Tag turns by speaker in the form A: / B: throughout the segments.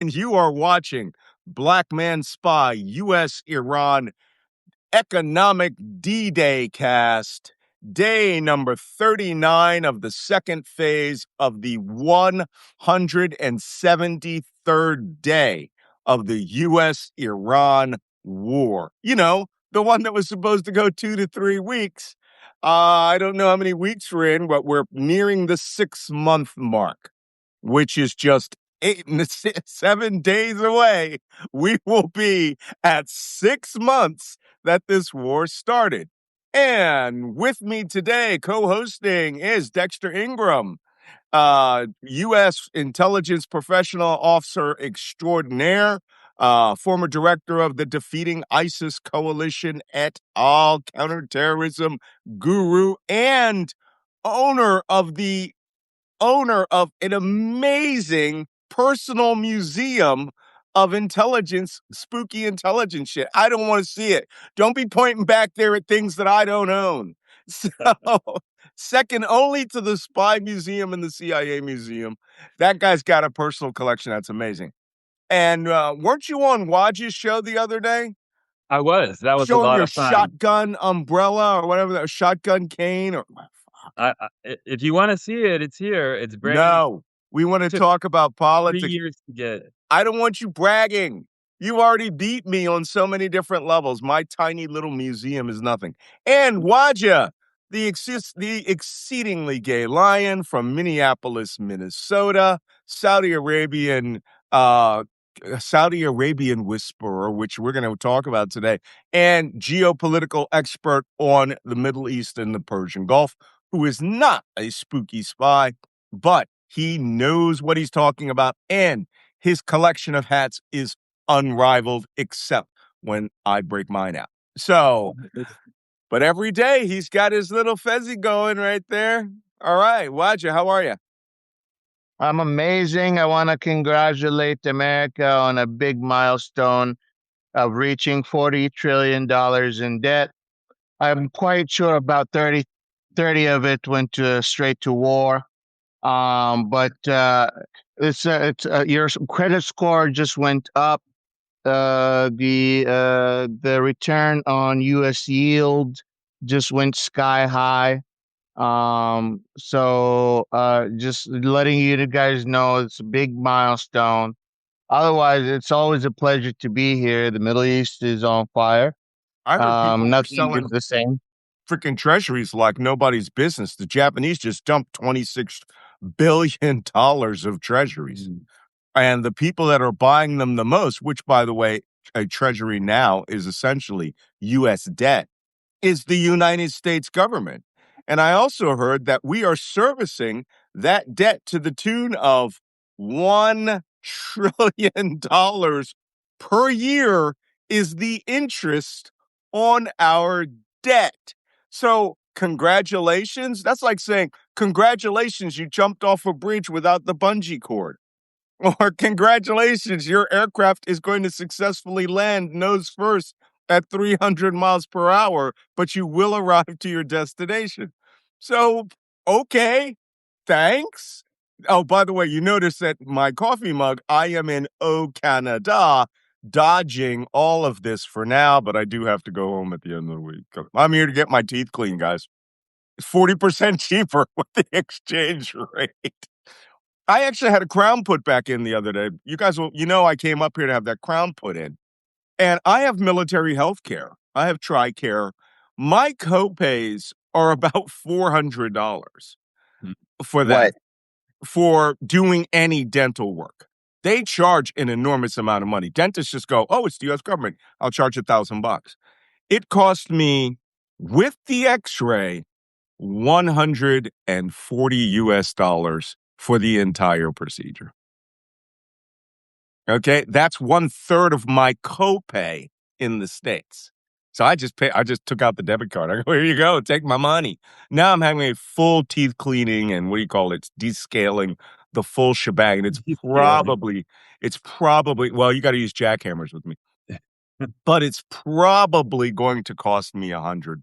A: And you are watching Black Man Spy, U.S. Iran Economic D-Day cast, day number 39 of the second phase of the 173rd day of the U.S. Iran war. You know, the one that was supposed to go 2 to 3 weeks. I don't know how many weeks we're in, but we're nearing the 6-month mark, which is just 7 days away. We will be at 6 months that this war started. And with me today, co-hosting, is Dexter Ingram, U.S. intelligence professional officer extraordinaire, former director of the Defeating ISIS Coalition et al. Counterterrorism guru, and owner of the owner of an amazing personal museum of intelligence, spooky intelligence shit. I don't want to see it. Don't be pointing back there at things that I don't own. So, second only to the Spy Museum and the CIA Museum, that guy's got a personal collection that's amazing. And weren't you on Waj's show the other day?
B: I was. That was a
A: Showing
B: lot
A: your
B: of fun.
A: shotgun umbrella or whatever that shotgun cane or
B: If you want to see it, it's here. It's brand new.
A: no. We want to
B: Took
A: talk about
B: 3
A: politics.
B: years to get it.
A: I don't want you bragging. You already beat me on so many different levels. My tiny little museum is nothing. And Waja, the exceedingly gay lion from Minneapolis, Minnesota, Saudi Arabian uh, Saudi Arabian whisperer, which we're going to talk about today, and geopolitical expert on the Middle East and the Persian Gulf, who is not a spooky spy, but he knows what he's talking about, and his collection of hats is unrivaled, except when I break mine out. So, but every day he's got his little fezzy going right there. All right, Waja, how are you?
C: I'm amazing. I want to congratulate America on a big milestone of reaching $40 trillion in debt. I'm quite sure about 30 of it went straight to war. But your credit score just went up. The return on U.S. yield just went sky high. Just letting you guys know it's a big milestone. Otherwise, it's always a pleasure to be here. The Middle East is on fire.
A: I heard people were
C: Nothing
A: selling
C: is the same.
A: freaking treasuries like nobody's business. The Japanese just dumped $26 billion of treasuries. And the people that are buying them the most, which, by the way, a treasury now is essentially U.S. debt, is the United States government. And I also heard that we are servicing that debt to the tune of $1 trillion per year is the interest on our debt. So, congratulations. That's like saying, congratulations, you jumped off a bridge without the bungee cord. Or congratulations, your aircraft is going to successfully land nose first at 300 miles per hour, but you will arrive to your destination. So, okay, thanks. Oh, by the way, you notice that my coffee mug, I am in Canada, dodging all of this for now, but I do have to go home at the end of the week. I'm here to get my teeth clean, guys. It's 40% cheaper with the exchange rate. I actually had a crown put back in the other day. You guys will, I came up here to have that crown put in. And I have military health care. I have TRICARE. My copays are about $400 for that, for doing any dental work. They charge an enormous amount of money. Dentists just go, oh, it's the U.S. government. I'll charge $1,000. It cost me, with the x-ray, $140 for the entire procedure. Okay, that's 1/3 of my copay in the States. So I just took out the debit card. I go, here you go, take my money. Now I'm having a full teeth cleaning and what do you call it? Descaling, the full shebang. And it's probably, well, you got to use jackhammers with me, but it's probably going to cost me $100.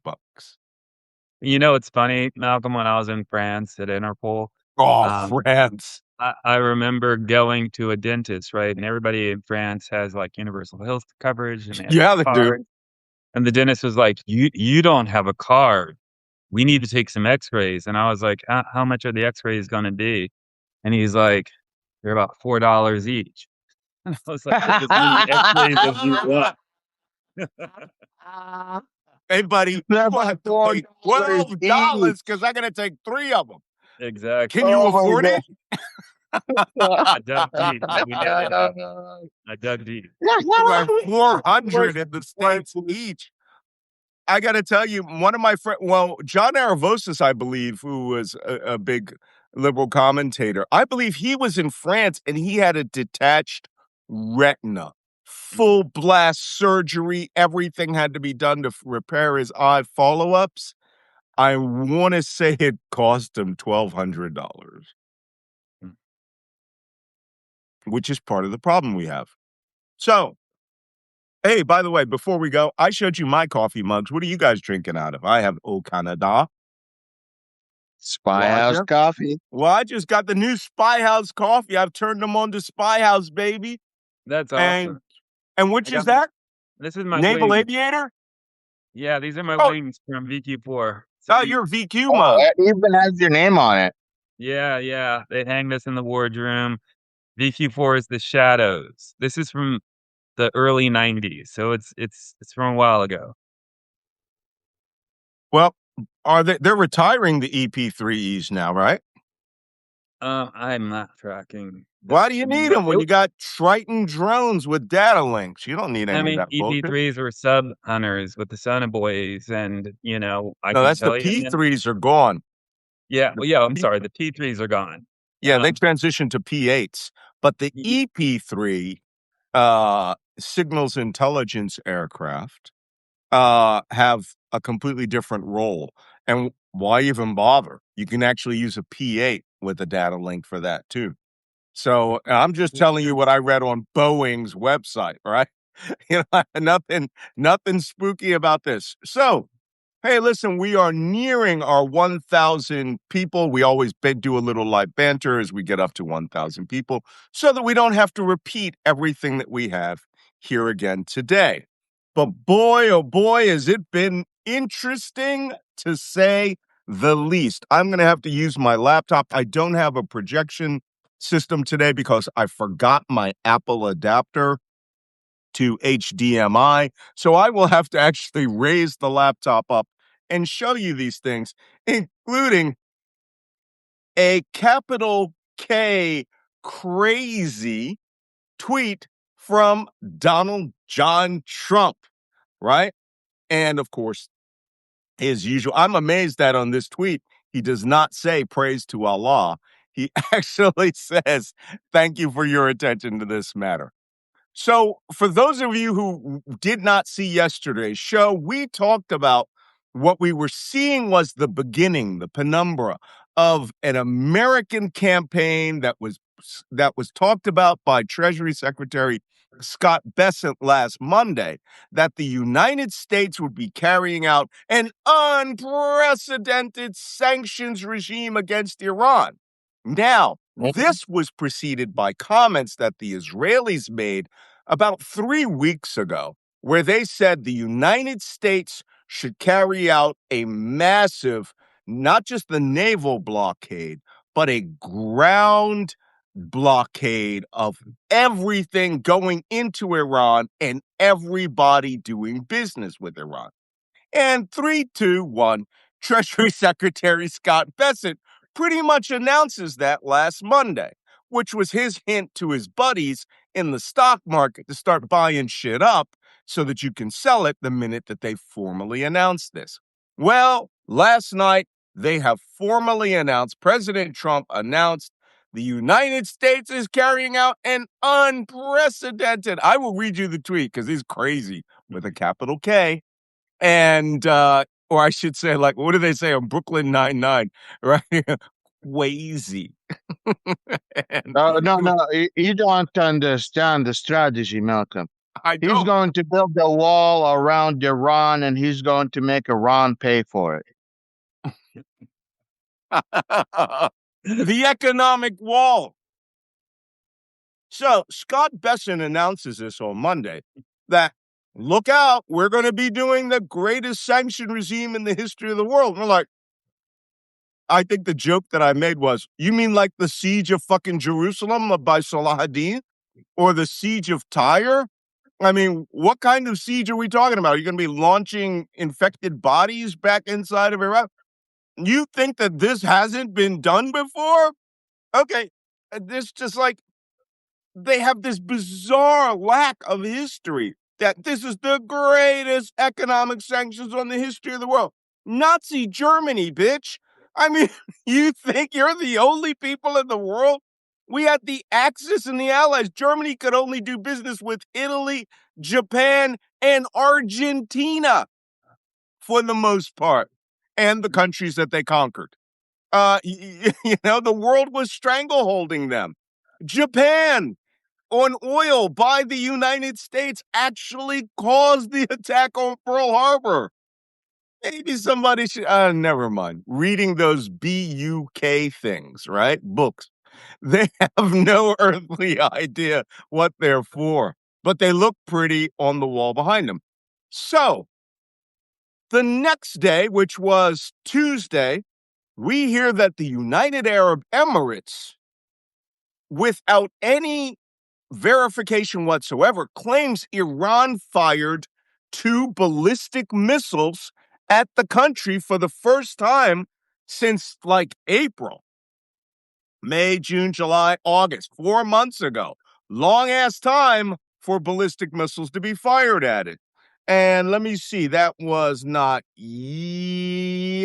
B: You know, it's funny, Malcolm, when I was in France at Interpol,
A: Oh,
B: Um,
A: France.
B: I remember going to a dentist, right? And everybody in France has like universal health coverage and they have
A: Yeah, they do.
B: cards. And the dentist was like, you don't have a card. We need to take some x-rays. And I was like, how much are the x-rays going to be? And he's like, they're about $4 each. And I was like, take as many x-rays as you want.
A: Hey, buddy,
C: They're
A: you
C: about
A: have to pay
C: $4
A: $12 because I got to take 3 of them.
B: Exactly.
A: Can you
C: Oh my
A: afford
C: God.
A: it?
B: I dug deep. We did it. I dug deep.
A: Like 400 in the States each. I got to tell you, one of my friends, well, John Aravosis, I believe, who was a big liberal commentator, I believe he was in France and he had a detached retina, full blast surgery. Everything had to be done to repair his eye, follow ups. I want to say it cost him $1,200,
B: Mm.
A: which is part of the problem we have. So, hey, by the way, before we go, I showed you my coffee mugs. What are you guys drinking out of? I have Au Canada.
C: Spy House
A: Roger.
C: coffee.
A: Well, I just got the new Spy House coffee. I've turned them on to Spy House, baby.
B: That's
A: And
B: awesome.
A: and which
B: I
A: is
B: got my-
A: that?
B: This is my
A: Naval
B: wings.
A: Aviator?
B: Yeah, these are my
A: Oh,
B: wings from VQ4.
A: oh, your VQ
C: Oh,
A: mug.
C: it even has your name on it.
B: Yeah. They hang this in the wardroom. VQ4 is the shadows. This is from the early 90s, so it's from a while ago.
A: Well, they're retiring the EP3Es now, right?
B: I'm not tracking.
A: Why do you need them when you got Triton drones with data links? You don't need
B: I
A: any of
B: mean,
A: that bullshit.
B: EP3s were sub hunters with the Sonoboys, and I
A: No,
B: can
A: that's the
B: tell you, man.
A: P3s are gone.
B: Yeah, well, yeah. I'm sorry, the P3s are gone.
A: Yeah, they transitioned to P8s, but the
B: Y-
A: EP3 signals intelligence aircraft have a completely different role. And why even bother? You can actually use a P8 with a data link for that too. So I'm just telling you what I read on Boeing's website, right? Nothing spooky about this. So, hey, listen, we are nearing our 1,000 people. We always do a little light banter as we get up to 1,000 people so that we don't have to repeat everything that we have here again today. But boy, oh boy, has it been interesting to say the least. I'm going to have to use my laptop. I don't have a projection system today because I forgot my Apple adapter to HDMI. So I will have to actually raise the laptop up and show you these things, including a capital K crazy tweet from Donald John Trump, right? And of course, as usual, I'm amazed that on this tweet, he does not say praise to Allah. He actually says, thank you for your attention to this matter. So, for those of you who did not see yesterday's show, we talked about what we were seeing was the beginning, the penumbra of an American campaign that was talked about by Treasury Secretary Scott Bessent last Monday, that the United States would be carrying out an unprecedented sanctions regime against Iran. Now, this was preceded by comments that the Israelis made about 3 weeks ago, where they said the United States should carry out a massive, not just the naval blockade, but a ground blockade of everything going into Iran and everybody doing business with Iran. And 3, 2, 1, Treasury Secretary Scott Bessent pretty much announces that last Monday, which was his hint to his buddies in the stock market to start buying shit up so that you can sell it the minute that they formally announce this. Well, last night, they have formally announced, President Trump announced the United States is carrying out an unprecedented, I will read you the tweet because he's crazy with a capital K, and or I should say, like, what do they say on Brooklyn Nine-Nine, right? Crazy.
C: No, you don't understand the strategy, Malcolm.
A: I
C: He's
A: don't.
C: going to build a wall around Iran and he's going to make Iran pay for it.
A: The economic wall. So Scott Besson announces this on Monday that, look out, we're going to be doing the greatest sanction regime in the history of the world. And we're like, I think the joke that I made was, you mean like the siege of fucking Jerusalem by Salah ad-Din or the siege of Tyre? I mean, what kind of siege are we talking about? Are you going to be launching infected bodies back inside of Iraq? You think that this hasn't been done before? Okay, this just like, they have this bizarre lack of history that this is the greatest economic sanctions on the history of the world. Nazi Germany, bitch. I mean, you think you're the only people in the world? We had the Axis and the Allies. Germany could only do business with Italy, Japan, and Argentina for the most part, and the countries that they conquered. The world was strangleholding them. Japan, on oil by the United States, actually caused the attack on Pearl Harbor. Maybe somebody should, never mind. Reading those BUK things, right? Books. They have no earthly idea what they're for, but they look pretty on the wall behind them. So, the next day, which was Tuesday, we hear that the United Arab Emirates, without any verification whatsoever, claims Iran fired 2 ballistic missiles at the country for the first time since like April, May, June, July, August, 4 months ago. Long ass time for ballistic missiles to be fired at it. And let me see, that was not yesterday.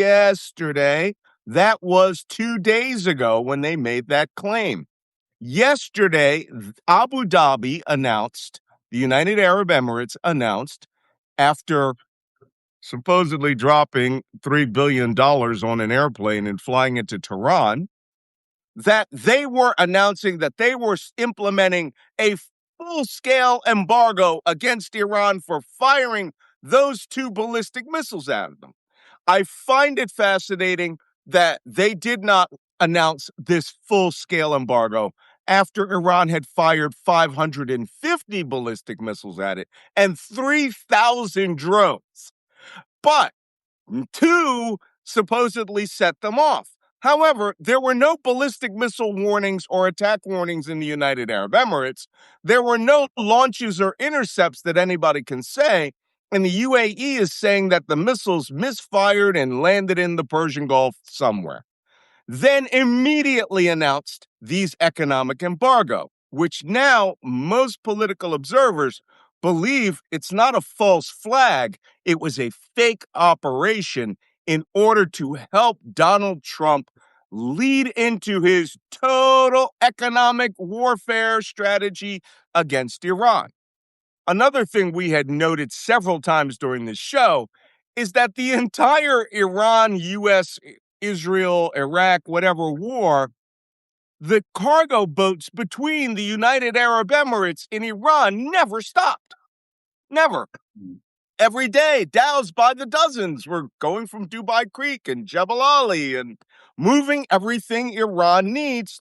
A: That was 2 days ago when they made that claim. Yesterday, Abu Dhabi announced, the United Arab Emirates announced, after supposedly dropping $3 billion on an airplane and flying it to Tehran, that they were announcing that they were implementing a full-scale embargo against Iran for firing those 2 ballistic missiles at them. I find it fascinating that they did not announce this full-scale embargo after Iran had fired 550 ballistic missiles at it and 3,000 drones. But 2 supposedly set them off. However, there were no ballistic missile warnings or attack warnings in the United Arab Emirates. There were no launches or intercepts that anybody can say. And the UAE is saying that the missiles misfired and landed in the Persian Gulf somewhere. Then immediately announced these economic embargo, which now most political observers believe it's not a false flag. It was a fake operation in order to help Donald Trump lead into his total economic warfare strategy against Iran. Another thing we had noted several times during this show is that the entire Iran, US, Israel, Iraq, whatever war, the cargo boats between the United Arab Emirates and Iran never stopped. Never. Every day, dhows by the dozens were going from Dubai Creek and Jebel Ali and moving everything Iran needs.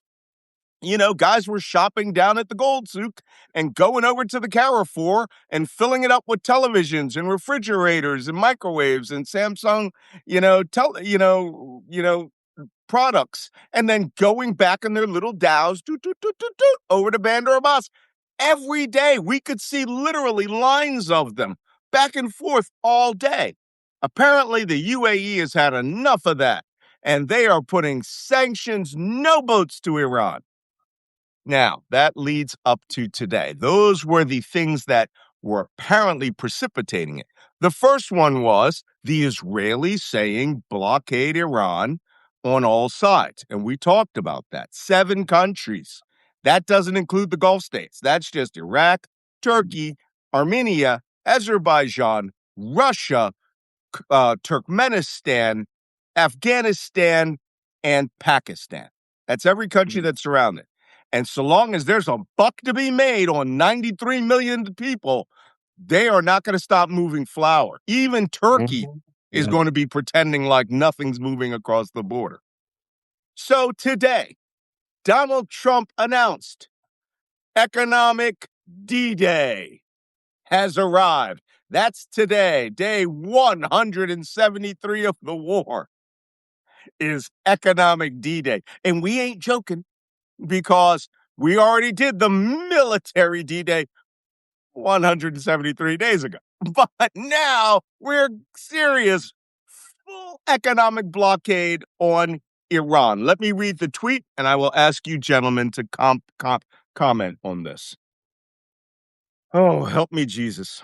A: Guys were shopping down at the Gold Souk and going over to the Carrefour and filling it up with televisions and refrigerators and microwaves and Samsung, products, and then going back in their little dhows over to Bandar Abbas. Every day, we could see literally lines of them back and forth all day. Apparently, the UAE has had enough of that, and they are putting sanctions, no boats to Iran. Now, that leads up to today. Those were the things that were apparently precipitating it. The first one was the Israelis saying blockade Iran on all sides. And we talked about that. 7 countries. That doesn't include the Gulf states. That's just Iraq, Turkey, Armenia, Azerbaijan, Russia, Turkmenistan, Afghanistan, and Pakistan. That's every country that's surrounded. And so long as there's a buck to be made on 93 million people, they are not going to stop moving flour. Even Turkey is going to be pretending like nothing's moving across the border. So today, Donald Trump announced economic D-Day has arrived. That's today. Day 173 of the war is economic D-Day. And we ain't joking because we already did the military D-Day 173 days ago. But now we're serious. Full economic blockade on Iran. Let me read the tweet, and I will ask you gentlemen to comment on this. Oh, help me, Jesus.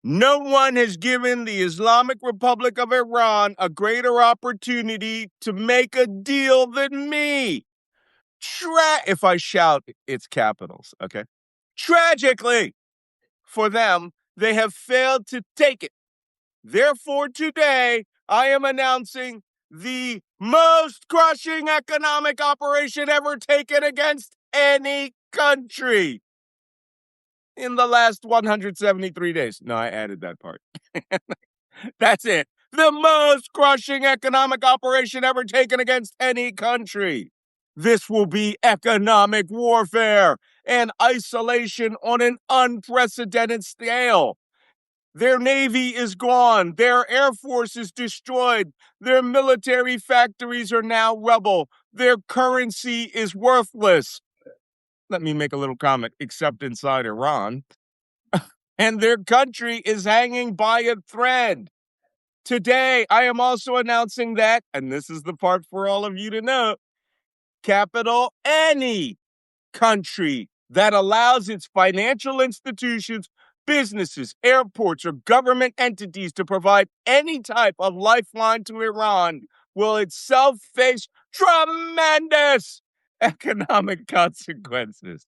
A: No one has given the Islamic Republic of Iran a greater opportunity to make a deal than me. If I shout, it's capitals, okay? Tragically, for them, they have failed to take it. Therefore, today, I am announcing the most crushing economic operation ever taken against any country in the last 173 days. No, I added that part. That's it. The most crushing economic operation ever taken against any country. This will be economic warfare and isolation on an unprecedented scale. Their navy is gone. Their air force is destroyed. Their military factories are now rubble. Their currency is worthless. Let me make a little comment, except inside Iran. And their country is hanging by a thread. Today, I am also announcing that, and this is the part for all of you to know, capital any country that allows its financial institutions, businesses, airports, or government entities to provide any type of lifeline to Iran will itself face tremendous economic consequences.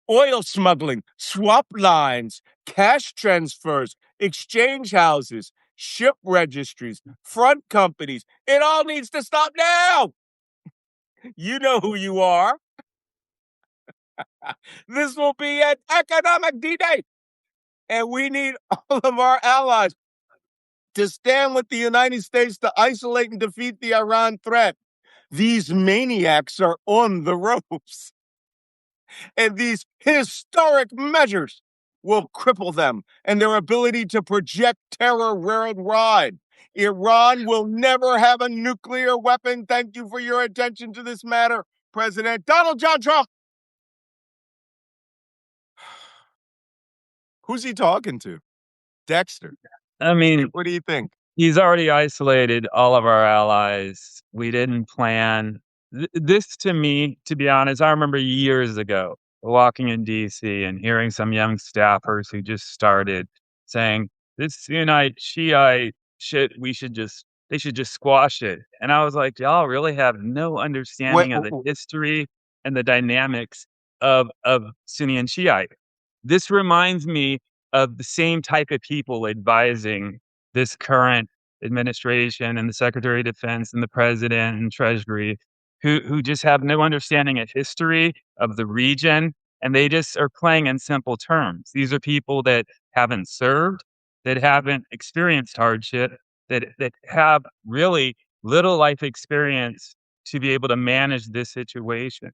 A: Oil smuggling, swap lines, cash transfers, exchange houses, ship registries, front companies. It all needs to stop now. You know who you are. This will be an economic D-Day. And we need all of our allies to stand with the United States to isolate and defeat the Iran threat. These maniacs are on the ropes. And these historic measures will cripple them and their ability to project terror worldwide. Iran will never have a nuclear weapon. Thank you for your attention to this matter, President Donald John Trump. Who's he talking to? Dexter.
B: I mean,
A: What do you think?
B: he's already isolated all of our allies. We didn't plan this. To me, to be honest, I remember years ago walking in DC and hearing some young staffers who just started saying, this Sunni Shiite shit, they should just squash it. And I was like, y'all really have no understanding of the history and the dynamics of Sunni and Shiite. This reminds me of the same type of people advising this current administration and the Secretary of Defense and the President and Treasury, who just have no understanding of history of the region, and they just are playing in simple terms. These are people that haven't served, that haven't experienced hardship, that have really little life experience to be able to manage this situation.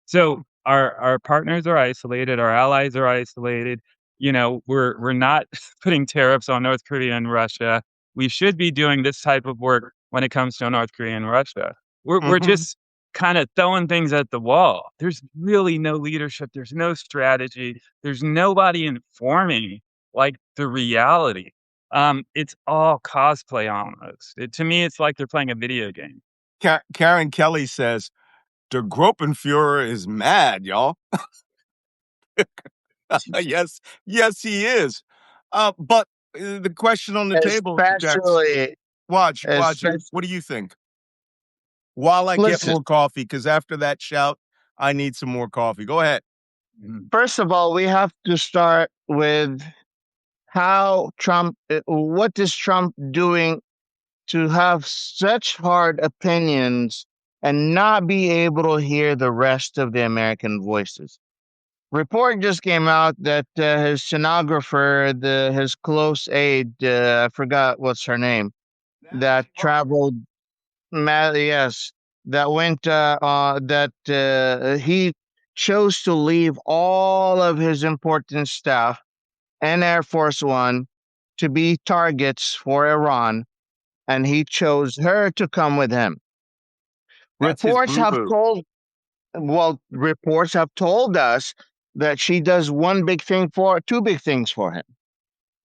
B: So our partners are isolated, our allies are isolated. You know, we're not putting tariffs on North Korea and Russia. We should be doing this type of work when it comes to North Korea and Russia. We're just kind of throwing things at the wall. There's really no leadership. There's no strategy. There's nobody informing like the reality. It's all cosplay almost. To me, it's like they're playing a video game.
A: Karen Kelly says, Der Gruppenführer is mad, y'all. Yes, he is. But the question on the table,
C: Especially,
A: watch. What do you think? While I get more coffee, because after that shout, I need some more coffee. Go ahead.
C: First of all, we have to start with what is Trump doing to have such hard opinions and not be able to hear the rest of the American voices. Report just came out that his stenographer, his close aide, I forgot what's her name, that traveled, yes, that went that he chose to leave all of his important stuff and Air Force One to be targets for Iran, and he chose her to come with him.
A: That's his
C: Reports have
A: boo-boo.
C: told reports have told us that she does two big things for him.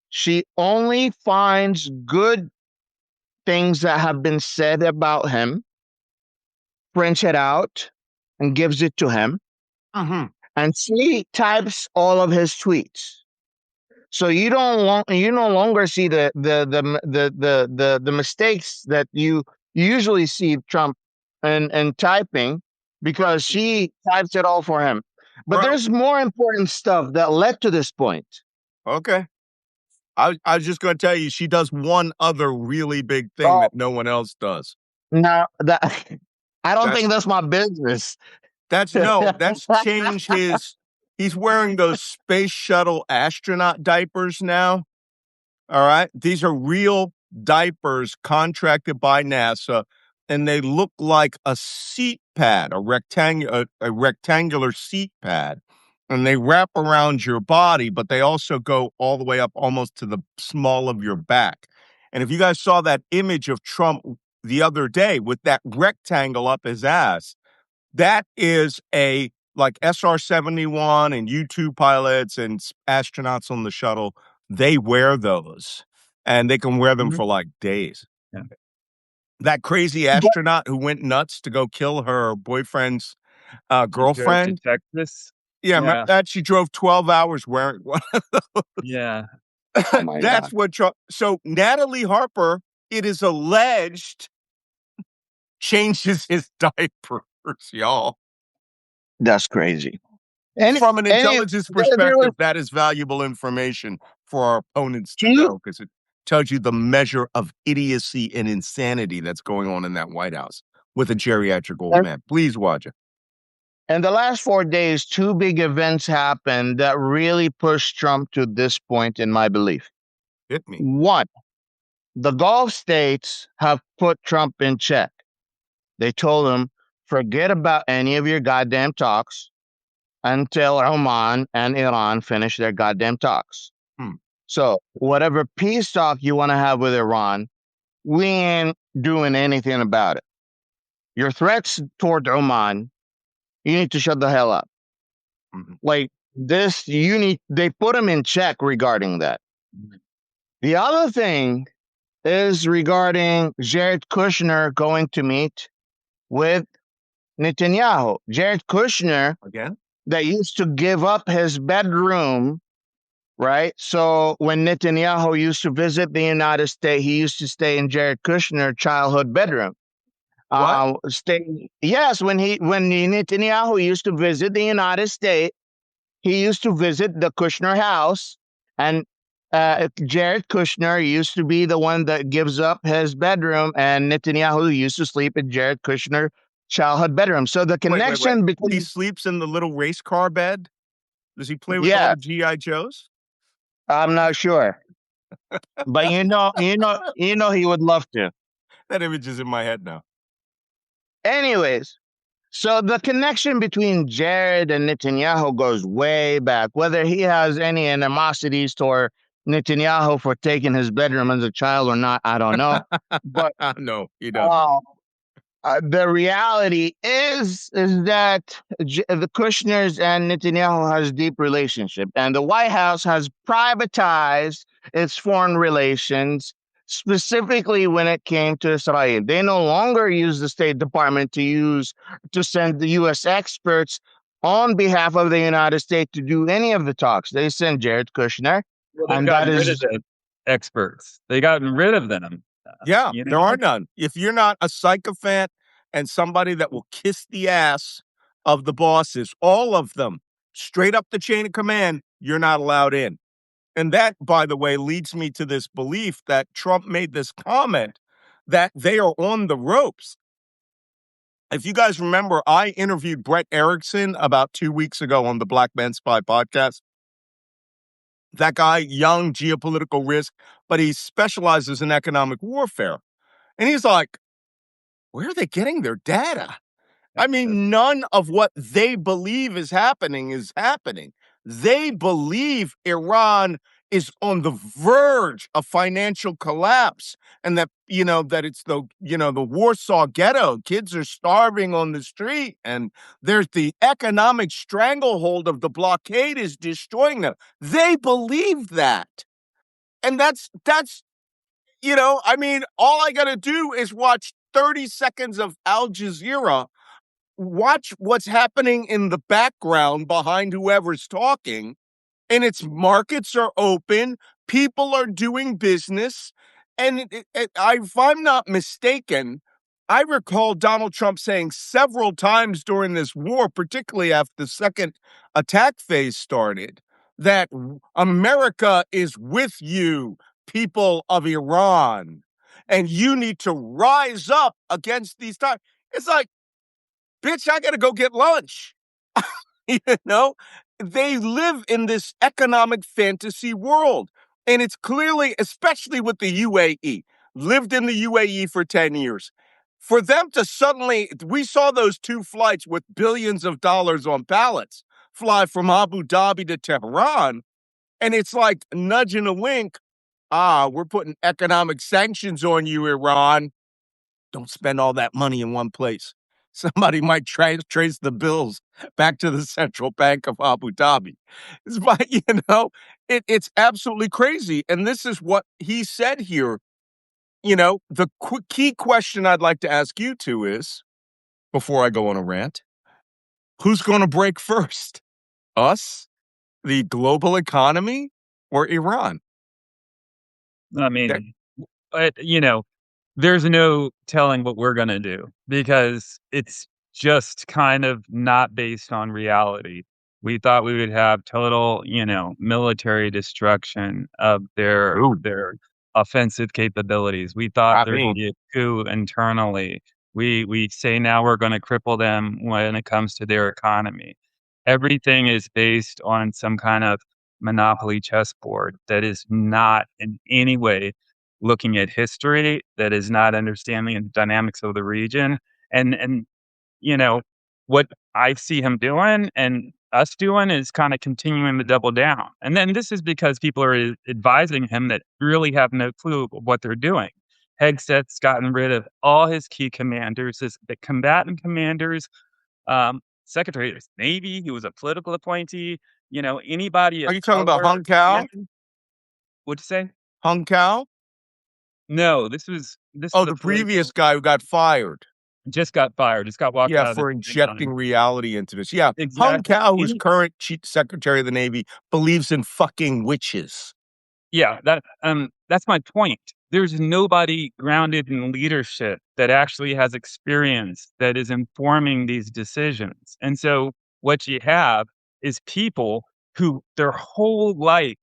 C: She only finds good things that have been said about him, prints it out, and gives it to him.
A: Mhm.
C: And she types all of his tweets. So you no longer see the mistakes that you usually see Trump and typing, because she types it all for him. But
A: Bro,
C: there's more important stuff that led to this point.
A: okay. I was just going to tell you, she does one other really big thing
C: Oh,
A: that no one else does.
C: now that I don't
A: That
C: think that's my business.
A: that's changed he's wearing those space shuttle astronaut diapers now. All right. These are real diapers contracted by NASA, and they look like a seat pad, a rectangular seat pad. And they wrap around your body, but they also go all the way up almost to the small of your back. And if you guys saw that image of Trump the other day with that rectangle up his ass, that is a like SR-71 and U-2 pilots and astronauts on the shuttle, they wear those and they can wear them
B: Mhm.
A: for like days.
B: Yeah.
A: That crazy
C: But
A: astronaut who went nuts to go kill her boyfriend's
B: She drove to
A: girlfriend.
B: Texas.
A: Yeah,
B: Yeah.
A: that she drove 12 hours wearing one.
B: Yeah.
C: oh my
A: That's
C: God,
A: what Trump. So Natalie Harper, it is alleged, changes his diapers, y'all.
C: that's crazy. And
A: From an intelligence
C: there was
A: perspective, that is valuable information for our opponents to
C: two
A: know because it tells you the measure of idiocy and insanity that's going on in that White House with a geriatric old man. Please watch it.
C: in the last 4 days, two big events happened that really pushed Trump to this point, in my belief.
A: Hit me.
C: One, the Gulf states have put Trump in check. They told him, forget about any of your goddamn talks until Oman and Iran finish their goddamn talks.
A: Hmm.
C: So, whatever peace talk you want to have with Iran, we ain't doing anything about it. Your threats toward Oman, you need to shut the hell up.
A: Mhm.
C: Like this, they put him in check regarding that. The other thing is regarding Jared Kushner going to meet with Netanyahu. Jared Kushner,
A: Again?
C: that used to give up his bedroom, right? So when Netanyahu used to visit the United States, he used to stay in Jared Kushner's childhood bedroom.
A: What?
C: Yes, when Netanyahu used to visit the United States, he used to visit the Kushner house, and Jared Kushner used to be the one that gives up his bedroom, and Netanyahu used to sleep in Jared Kushner childhood bedroom. So the
A: Wait.
C: connection
A: He
C: between,
A: sleeps in the little race car bed? Does he play with all
C: yeah,
A: the G.I. Joes?
C: I'm not sure, but he would love to.
A: That image is in my head now.
C: Anyways, so the connection between Jared and Netanyahu goes way back. Whether he has any animosities toward Netanyahu for taking his bedroom as a child or not, I don't know. But
A: No, he doesn't.
C: uh, the reality is that the Kushners and Netanyahu has deep relationship, and the White House has privatized its foreign relations, specifically when it came to Israel. They no longer use the State Department to send the U.S. experts on behalf of the United States to do any of the talks. They send Jared Kushner,
B: Well, they've
C: and that
B: gotten rid of
C: is
B: the experts. They gotten rid of them.
A: Yeah,
B: You
A: there are
B: know?
A: none. If you're not a sycophant and somebody that will kiss the ass of the bosses, all of them, straight up the chain of command, you're not allowed in. And that, by the way, leads me to this belief that Trump made this comment that they are on the ropes. If you guys remember, I interviewed Brett Erickson about 2 weeks ago on the Black Men Spy podcast. That guy, young, geopolitical risk, but he specializes in economic warfare. And he's like, where are they getting their data? I mean, none of what they believe is happening. They believe Iran is on the verge of financial collapse and that, that it's the Warsaw Ghetto. Kids are starving on the street and there's the economic stranglehold of the blockade is destroying them. They believe that. And I mean, all I got to do is watch 30 seconds of Al Jazeera, watch what's happening in the background behind whoever's talking, and its markets are open, people are doing business, and if I'm not mistaken, I recall Donald Trump saying several times during this war, particularly after the second attack phase started, that America is with you, people of Iran, and you need to rise up against these times. It's like, bitch, I got to go get lunch. you know, they live in this economic fantasy world. And it's clearly, especially with the UAE, lived in the UAE for 10 years. For them to suddenly, we saw those two flights with billions of dollars on pallets fly from Abu Dhabi to Tehran. And it's like nudge and a wink. We're putting economic sanctions on you, Iran. Don't spend all that money in one place. Somebody might try to trace the bills back to the Central Bank of Abu Dhabi. But, it's absolutely crazy. And this is what he said here. The key question I'd like to ask you two is, before I go on a rant, who's going to break first? Us, the global economy, or Iran?
B: I mean, there's no telling what we're going to do because it's just kind of not based on reality. We thought we would have total, military destruction of their offensive capabilities. We thought there'd be a coup internally. We say now we're going to cripple them when it comes to their economy. Everything is based on some kind of monopoly chessboard that is not in any way looking at history, that is not understanding the dynamics of the region. And what I see him doing and us doing is kind of continuing to double down. And then this is because people are advising him that really have no clue what they're doing. Hegseth's gotten rid of all his key commanders, the combatant commanders, Secretary of the Navy, he was a political appointee, anybody.
A: Are you talking about Hung Kao?
B: What'd you say?
A: Hung Kao?
B: No, this was
A: the previous guy who got fired.
B: Just got fired. Just got walked out.
A: For injecting reality into this. Yeah,
B: exactly.
A: Hung Kao, who's current Chief Secretary of the Navy, believes in fucking witches.
B: Yeah, that's my point. There's nobody grounded in leadership that actually has experience that is informing these decisions. And so what you have is people who their whole life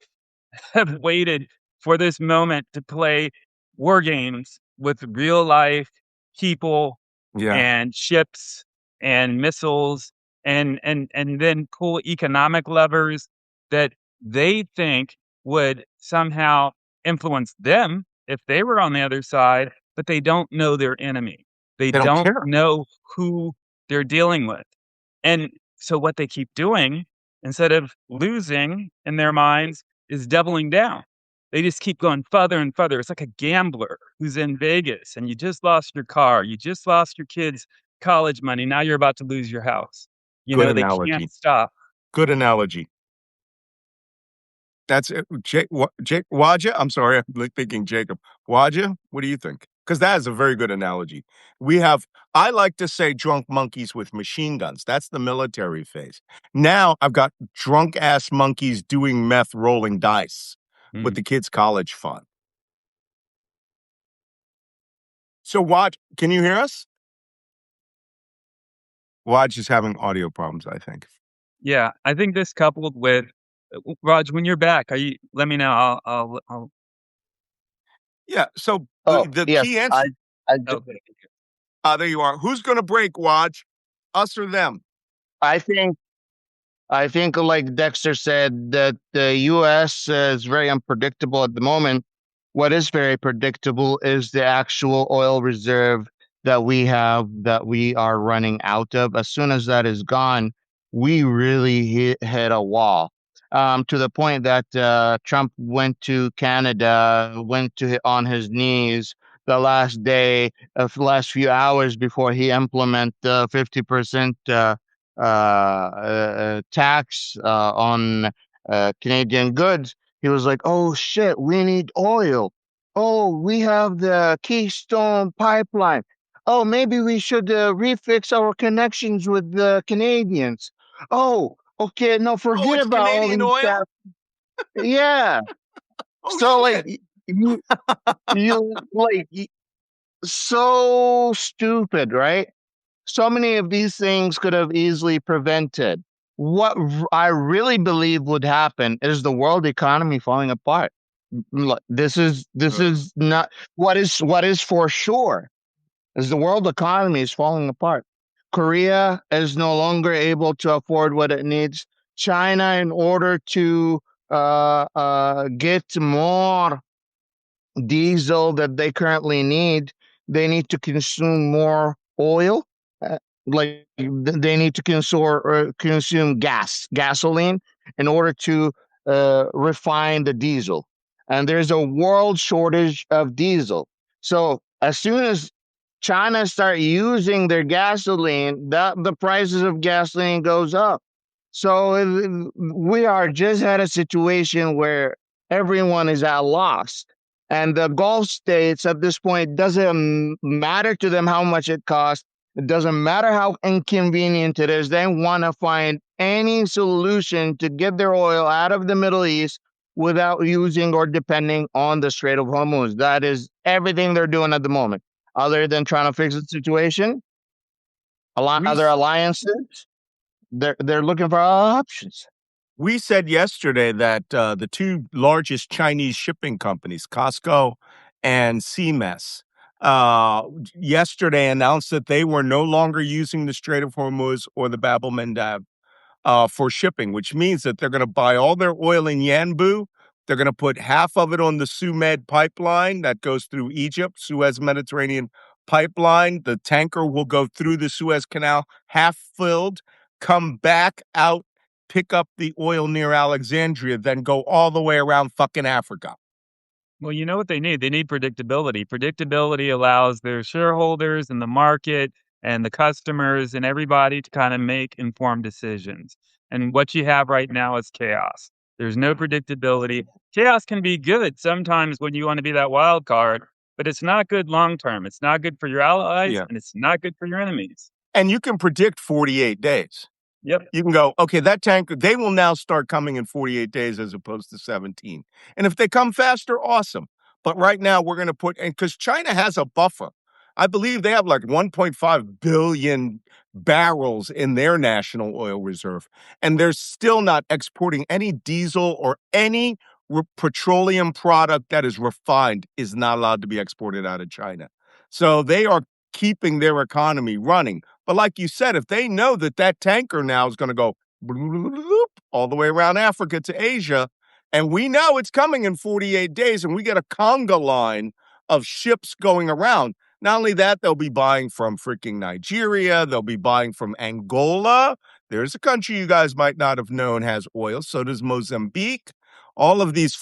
B: have waited for this moment to play war games with real life people and ships and missiles and then pull economic levers that they think would somehow influence them if they were on the other side, but they don't know their enemy. They don't know who they're dealing with. And so what they keep doing, instead of losing in their minds, is doubling down. They just keep going further and further. It's like a gambler who's in Vegas and you just lost your car. You just lost your kids' college money. Now you're about to lose your house. They can't stop.
A: Good analogy. That's it. Waja, I'm sorry, I'm thinking Jacob. Waja, what do you think? Because that is a very good analogy. I like to say drunk monkeys with machine guns. That's the military phase. Now I've got drunk ass monkeys doing meth, rolling dice with the kids' college fund. So Waj, can you hear us? Waj is having audio problems, I think.
B: Yeah, I think this coupled with Raj, when you're back, let me know. I'll...
A: Yeah. So the key answer. There you are. Who's going to break, Waj? Us or them?
C: I think, like Dexter said, that the U.S. is very unpredictable at the moment. What is very predictable is the actual oil reserve that we have that we are running out of. As soon as that is gone, we really hit a wall. To the point that Trump went to Canada, went to on his knees the last day, last few hours before he implement the 50% tax on Canadian goods. He was like, "Oh shit, we need oil. Oh, we have the Keystone pipeline. Oh, maybe we should refix our connections with the Canadians. Oh, okay, no,
A: Oh,
C: forget
A: it's
C: about all
A: Canadian
C: these
A: oil?
C: stuff." Yeah.
A: Oh,
C: So like
A: shit.
C: you so stupid, right? So many of these things could have easily prevented. I really believe would happen is the world economy falling apart. Look, this
A: Ugh.
C: is not what is for sure is the world economy is falling apart. Korea is no longer able to afford what it needs. China, in order to get more diesel that they currently need, they need to consume more oil. They need to consume gasoline, in order to refine the diesel. And there's a world shortage of diesel. So as soon as China start using their gasoline, the prices of gasoline goes up. So we are just at a situation where everyone is at loss. And the Gulf states at this point doesn't matter to them how much it costs. It doesn't matter how inconvenient it is. They want to find any solution to get their oil out of the Middle East without using or depending on the Strait of Hormuz. That is everything they're doing at the moment. Other than trying to fix the situation,
A: We
C: other
A: s-
C: alliances, they're looking for options.
A: we said yesterday that the two largest Chinese shipping companies, Costco and CMS, yesterday announced that they were no longer using the Strait of Hormuz or the Bab el Mandeb for shipping, which means that they're going to buy all their oil in Yanbu. They're going to put half of it on the Sumed pipeline that goes through Egypt, Suez Mediterranean pipeline. The tanker will go through the Suez Canal half filled, come back out, pick up the oil near Alexandria, then go all the way around fucking Africa.
B: Well, you know what they need? They need predictability. Predictability allows their shareholders and the market and the customers and everybody to kind of make informed decisions. And what you have right now is chaos. There's no predictability. Chaos can be good sometimes when you want to be that wild card, but it's not good long term. It's not good for your allies
A: Yeah.
B: and it's not good for your enemies.
A: And you can predict 48 days.
B: Yep.
A: You can go, okay, that tanker, they will now start coming in 48 days as opposed to 17. And if they come faster, awesome. But right now, we're going to put, and because China has a buffer, I believe they have like 1.5 billion barrels in their national oil reserve. And they're still not exporting any diesel or any petroleum product that is refined is not allowed to be exported out of China. So they are keeping their economy running. But like you said, if they know that that tanker now is going to go all the way around Africa to Asia, and we know it's coming in 48 days, and we get a conga line of ships going around, not only that, they'll be buying from freaking Nigeria, they'll be buying from Angola. There's a country you guys might not have known has oil. So does Mozambique. All of these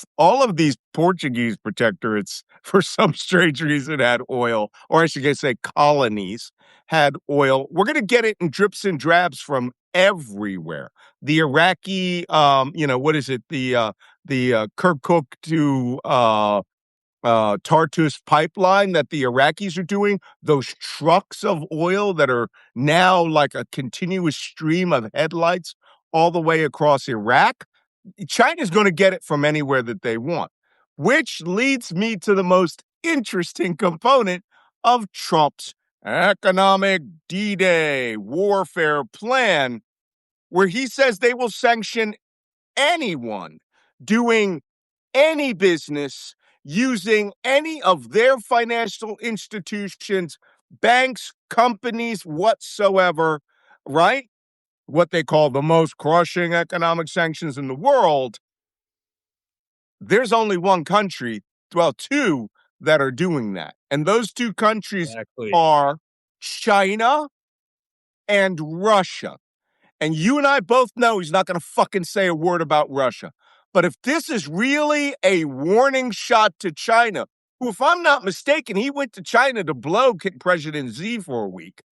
A: Portuguese protectorates, for some strange reason, had oil, or I should say colonies had oil. We're going to get it in drips and drabs from everywhere. The Iraqi, what is it? The Kirkuk to Tartus pipeline that the Iraqis are doing, those trucks of oil that are now like a continuous stream of headlights all the way across Iraq. China's going to get it from anywhere that they want, which leads me to the most interesting component of Trump's economic D-Day warfare plan, where he says they will sanction anyone doing any business using any of their financial institutions, banks, companies, whatsoever, right? What they call the most crushing economic sanctions in the world. There's only one country, well, two, that are doing that. And those two countries
B: Exactly.
A: are China and Russia. And you and I both know he's not going to fucking say a word about Russia. But if this is really a warning shot to China, who, if I'm not mistaken, he went to China to blow President Xi for a week.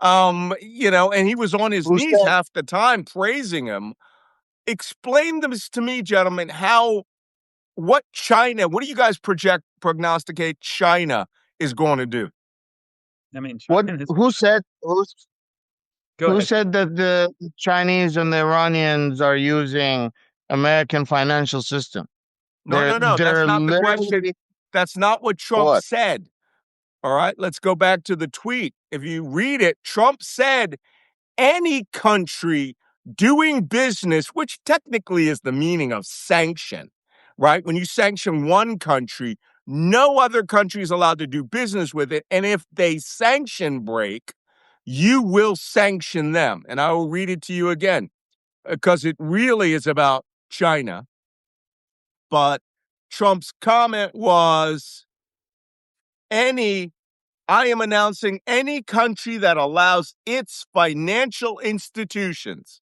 A: And he was on his
C: Who
A: knees
C: said
A: half the time praising him. Explain this to me, gentlemen, what do you guys prognosticate China is going to do?
B: I mean,
C: what?
B: China is, go
C: Who
B: ahead.
C: said that the Chinese and the Iranians are using American financial system?
A: No. That's
C: They're
A: not the question.
C: literally
A: That's not what Trump
C: what?
A: said. All right, let's go back to the tweet. If you read it, Trump said any country doing business, which technically is the meaning of sanction, right? When you sanction one country, no other country is allowed to do business with it. And if they sanction break, you will sanction them. And I will read it to you again because it really is about China. But Trump's comment was I am announcing any country that allows its financial institutions,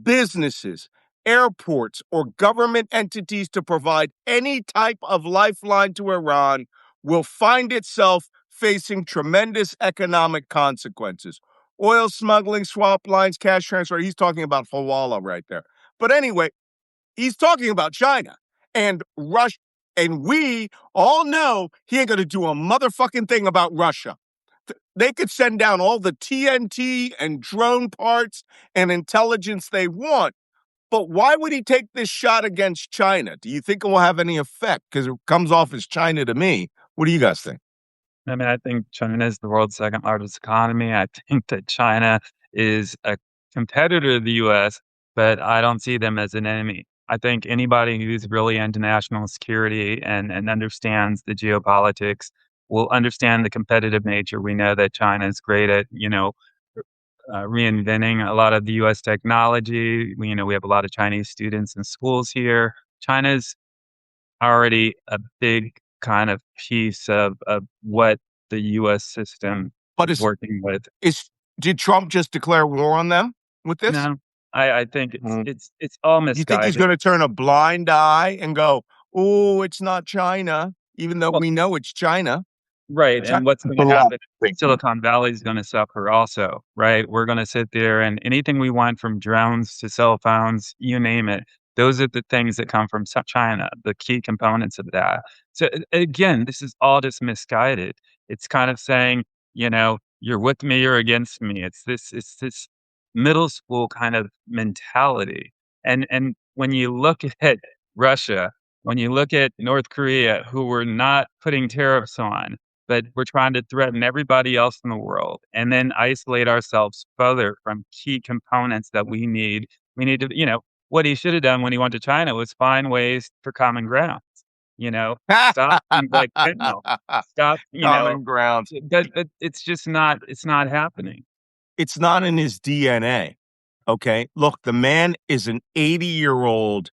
A: businesses, airports, or government entities to provide any type of lifeline to Iran will find itself facing tremendous economic consequences. Oil smuggling, swap lines, cash transfer. He's talking about Hawala right there. But anyway, he's talking about China and Russia. And we all know he ain't going to do a motherfucking thing about Russia. They could send down all the TNT and drone parts and intelligence they want. But why would he take this shot against China? Do you think it will have any effect? Because it comes off as China to me. What do you guys think?
B: I mean, I think China is the world's second largest economy. I think that China is a competitor to the US, but I don't see them as an enemy. I think anybody who's really into national security and understands the geopolitics will understand the competitive nature. We know that China is great at, reinventing a lot of the US technology. We have a lot of Chinese students in schools here. China's already a big kind of piece of what the US system
A: But
B: is working with.
A: did Trump just declare war on them with this?
B: No, I think
C: Mm.
B: it's all
A: You think he's
B: misguided.
A: going to turn a blind eye and go, "Oh, it's not China," even though
B: Well,
A: we know it's China?
B: right,
A: Chi-
B: and what's gonna
C: Bluffing.
B: happen, Silicon Valley is gonna suffer also, right? We're gonna sit there and anything we want from drones to cell phones, you name it, those are the things that come from China, the key components of that. So, again, this is all just misguided. It's kind of saying, "You're with me or against me." It's this middle school kind of mentality, and when you look at Russia, when you look at North Korea, who we're not putting tariffs on, but we're trying to threaten everybody else in the world and then isolate ourselves further from key components that we need. We need to, what he should have done when he went to China was find ways for common ground. Stop things like fentanyl. Stop,
A: Common ground.
B: but it's just not. It's not happening.
A: It's not in his DNA. Okay. Look, the man is an 80-year-old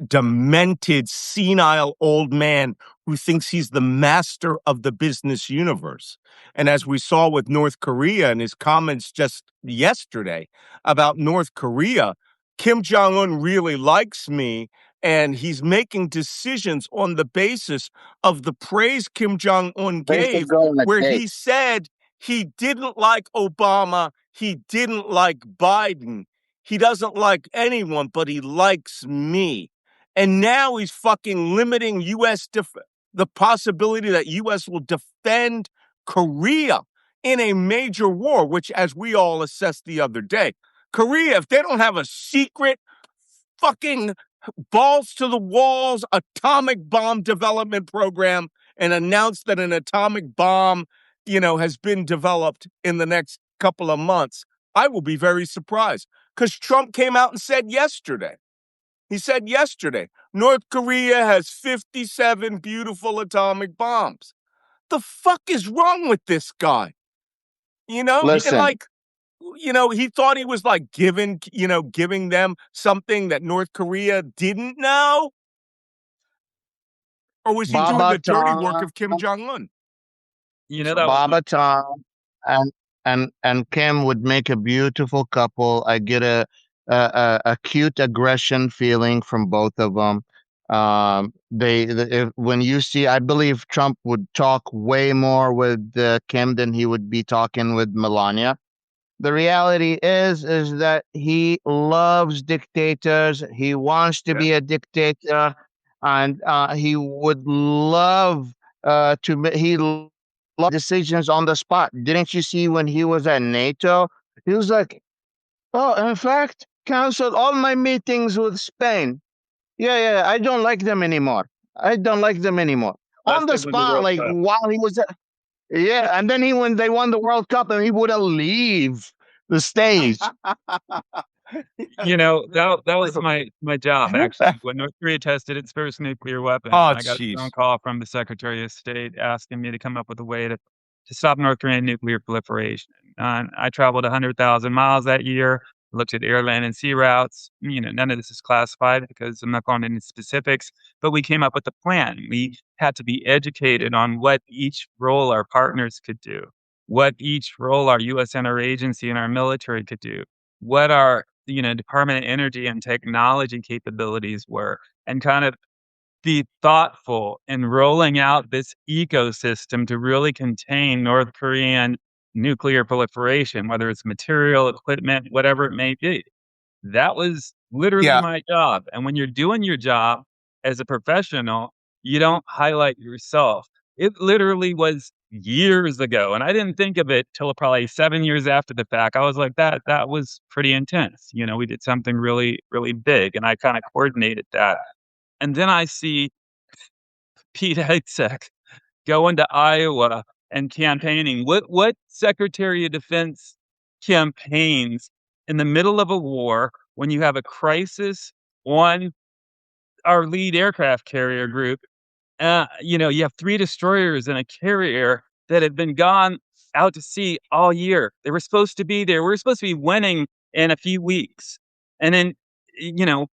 A: demented, senile old man who thinks he's the master of the business universe. And as we saw with North Korea and his comments just yesterday about North Korea, Kim Jong un really likes me. And he's making decisions on the basis of the praise Kim Jong un gave, where he said he didn't like Obama, he didn't like Biden. He doesn't like anyone, but he likes me. And now he's fucking limiting the possibility that U.S. will defend Korea in a major war, which, as we all assessed the other day, Korea, if they don't have a secret fucking balls to the walls atomic bomb development program and announce that an atomic bomb, has been developed in the next couple of months, I will be very surprised. Because Trump came out and said yesterday, North Korea has 57 beautiful atomic bombs. The fuck is wrong with this guy? And
C: Listen,
A: he thought he was like giving them something that North Korea didn't know? Or was he doing
C: Baba
A: the dirty work
C: Tom,
A: of Kim Jong un?
B: You
A: I'm
B: know
A: sorry.
B: that
C: Baba Tom, and and Kim would make a beautiful couple. I get a cute aggression feeling from both of them. When you see, I believe Trump would talk way more with Kim than he would be talking with Melania. The reality is that he loves dictators. He wants to be a dictator, and he would love he love decisions on the spot. Didn't you see when he was at NATO? He was like, "Oh, in fact, canceled all my meetings with Spain. Yeah, yeah, I don't like them anymore. I don't like them anymore." On the spot, like while he was yeah, and then when they won the World Cup, and he wouldn't leave the stage.
B: You know, that was my job, actually. When North Korea tested its first nuclear weapon,
A: Oh,
B: I got a phone
A: jeez.
B: call from the Secretary of State asking me to come up with a way to stop North Korean nuclear proliferation. And I traveled 100,000 miles that year, looked at air, land, and sea routes. You know, none of this is classified because I'm not going into specifics, but we came up with a plan. We had to be educated on what each role our partners could do, what each role our U.S. interagency and our military could do, what our Department of Energy and technology capabilities were, and kind of be thoughtful in rolling out this ecosystem to really contain North Korean nuclear proliferation, whether it's material, equipment, whatever it may be. That was literally
A: Yeah.
B: my job. And when you're doing your job as a professional, you don't highlight yourself. It literally was years ago. And I didn't think of it till probably 7 years after the fact. I was like, that was pretty intense. You know, we did something really, really big. And I kind of coordinated that. And then I see Pete Hegseth going to Iowa and campaigning. What Secretary of Defense campaigns in the middle of a war when you have a crisis on our lead aircraft carrier group? You have 3 destroyers and a carrier that have been gone out to sea all year. They were supposed to be there. We were supposed to be winning in a few weeks. And then, you know,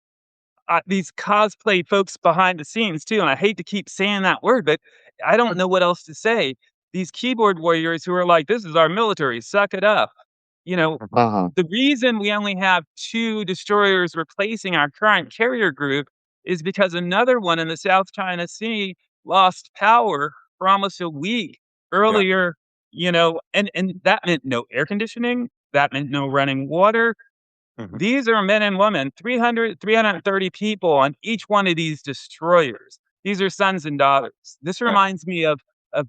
B: these cosplay folks behind the scenes too, and I hate to keep saying that word, but I don't know what else to say. These keyboard warriors who are like, "This is our military, suck it up." You know,
C: Uh-huh.
B: the reason we only have 2 destroyers replacing our current carrier group is because another one in the South China Sea lost power for almost a week
A: Yeah.
B: earlier, and that meant no air conditioning, that meant no running water.
A: Mhm.
B: These are men and women, 330 people on each one of these destroyers. These are sons and daughters. This
A: Yeah.
B: reminds me of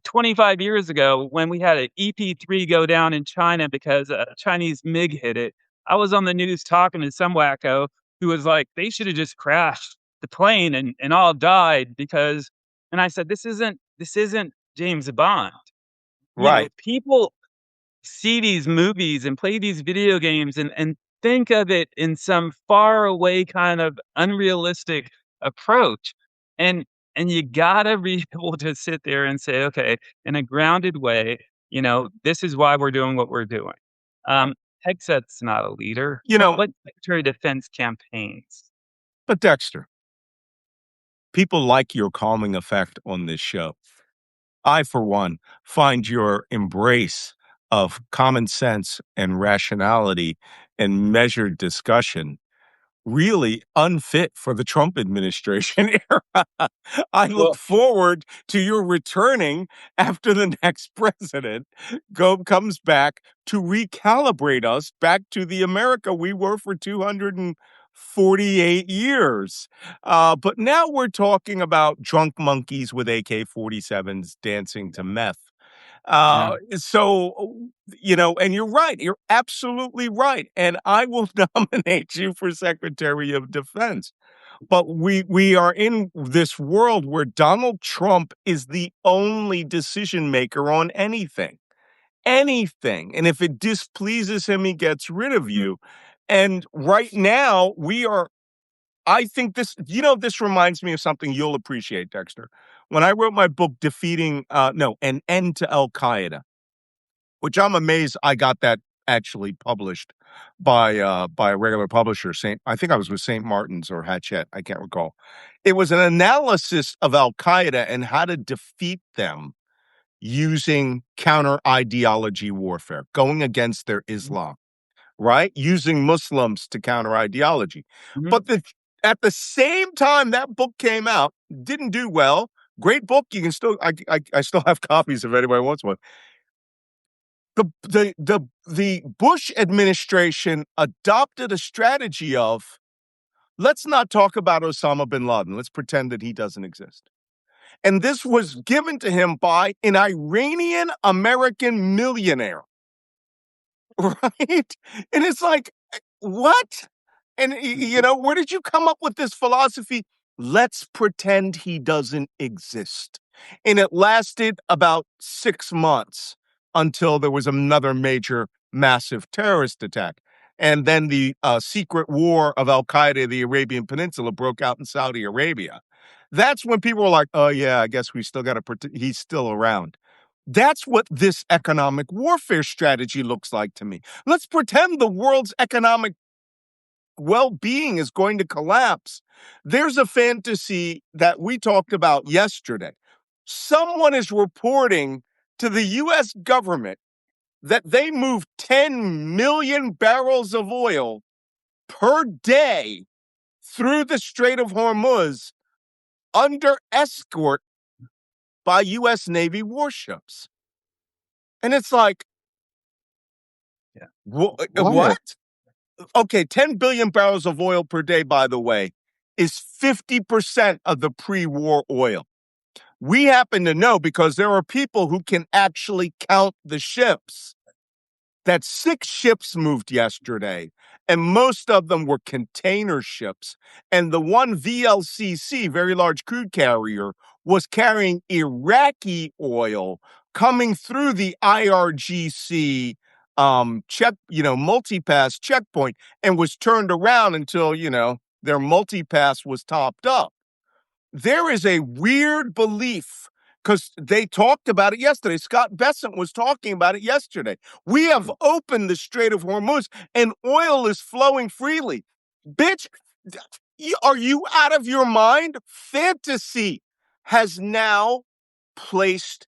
B: 25 years ago when we had an EP-3 go down in China because a Chinese MiG hit it. I was on the news talking to some wacko who was like, they should have just crashed the plane and all died because, and I said, this isn't James Bond.
A: Right.
B: People see these movies and play these video games and think of it in some far away kind of unrealistic approach. And you gotta be able to sit there and say, okay, in a grounded way, this is why we're doing what we're doing. Hegseth's not a leader.
A: You know,
B: What Secretary of Defense campaigns?
A: but Dexter, people like your calming effect on this show. I, for one, find your embrace of common sense and rationality and measured discussion really unfit for the Trump administration era. I look
B: Well,
A: forward to your returning after the next president comes back to recalibrate us back to the America we were for 248 years. But now we're talking about drunk monkeys with AK-47s dancing to meth.
B: yeah.
A: And you're right. You're absolutely right. And I will nominate you for Secretary of Defense. But we are in this world where Donald Trump is the only decision maker on anything. Anything. And if it displeases him, he gets rid of you. And right now, I think this reminds me of something you'll appreciate, Dexter. When I wrote my book, An End to Al Qaeda, which I'm amazed I got that actually published by a regular publisher. I think I was with St. Martin's or Hachette. I can't recall. It was an analysis of Al Qaeda and how to defeat them using counter ideology warfare, going against their Islam, right? Using Muslims to counter ideology.
B: Mhm.
A: But at the same time that book came out, didn't do well. Great book. You can still, I still have copies if anybody wants one. The Bush administration adopted a strategy of, let's not talk about Osama bin Laden. Let's pretend that he doesn't exist. And this was given to him by an Iranian American millionaire. Right? And it's like, what? And, where did you come up with this philosophy? Let's pretend he doesn't exist. And it lasted about 6 months until there was another major, massive terrorist attack. And then the secret war of Al Qaeda, the Arabian Peninsula, broke out in Saudi Arabia. That's when people were like, oh, yeah, I guess we still got to pretend he's still around. That's what this economic warfare strategy looks like to me. Let's pretend the world's economic well-being is going to collapse. There's a fantasy that we talked about yesterday. Someone is reporting to the US government that they move 10 million barrels of oil per day through the Strait of Hormuz under escort by US Navy warships. And it's like,
B: Yeah.
C: What?
A: what? Okay, 10 billion barrels of oil per day, by the way, is 50% of the pre-war oil. We happen to know because there are people who can actually count the ships. That 6 ships moved yesterday, and most of them were container ships. And the one VLCC, very large crude carrier, was carrying Iraqi oil coming through the IRGC check, multipass checkpoint, and was turned around until, their multipass was topped up. There is a weird belief because they talked about it yesterday. Scott Bessent was talking about it yesterday. We have opened the Strait of Hormuz and oil is flowing freely. Bitch, are you out of your mind? Fantasy has now replaced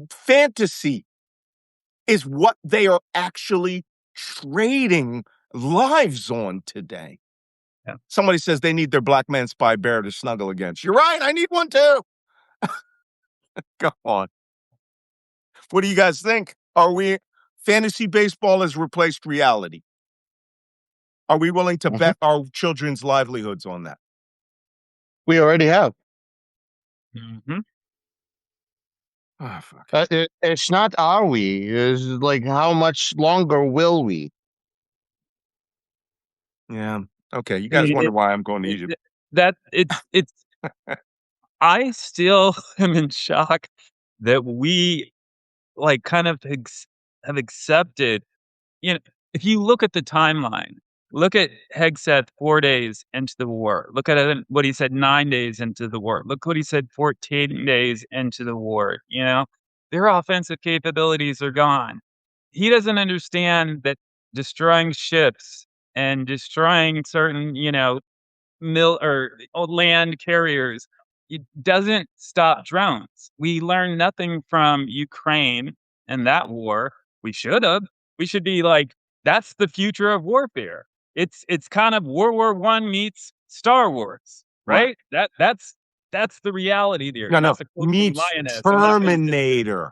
A: fantasy is what they are actually trading lives on today.
B: Yeah.
A: Somebody says they need their black man spy bear to snuggle against. You're right. I need one too. Go on. What do you guys think? Fantasy baseball has replaced reality? Are we willing to bet our children's livelihoods on that?
C: We already have.
B: Mhm.
A: Oh, fuck.
C: It's not are we? It's like how much longer will we?
A: Yeah. Okay. You guys wonder why I'm going to Egypt.
B: It's I still am in shock that we like kind of have accepted, you know, if you look at the timeline, look at Hegseth 4 days into the war. Look at what he said 9 days into the war. Look what he said 14 days into the war. Their offensive capabilities are gone. He doesn't understand that destroying ships and destroying certain, mill or land carriers, it doesn't stop drones. We learned nothing from Ukraine and that war. We should have. We should be like, that's the future of warfare. It's kind of World War One meets Star Wars, right? That's the reality there.
A: No,
B: That's a quote from
A: meets
B: Lioness.
A: Terminator.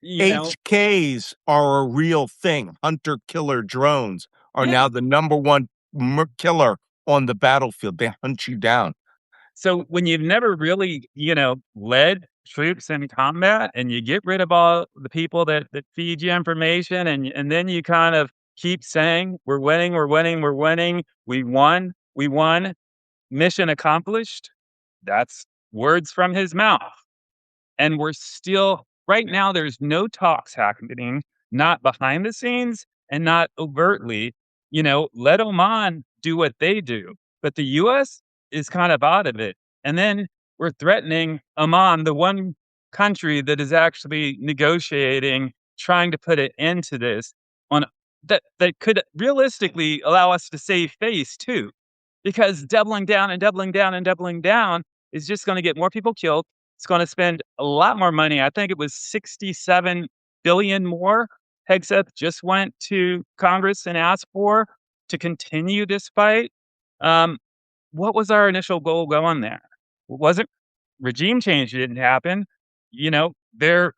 B: You know,
A: HKs are a real thing. Hunter-killer drones are
B: yeah.
A: now the number one killer on the battlefield. They hunt you down.
B: So when you've never really, led troops in combat and you get rid of all the people that feed you information and then you kind of keep saying, we're winning, we're winning, we're winning, we won, mission accomplished. That's words from his mouth. And we're still, right now, there's no talks happening, not behind the scenes and not overtly. Let Oman do what they do. But the U.S. is kind of out of it. And then we're threatening Oman, the one country that is actually negotiating, trying to put an end to this on that could realistically allow us to save face too. Because doubling down and doubling down and doubling down is just going to get more people killed, is going to spend a lot more money. I think it was 67 billion more. Hegseth just went to Congress and asked for to continue this fight. Um, what was our initial goal going there? Wasn't regime change didn't happen. They're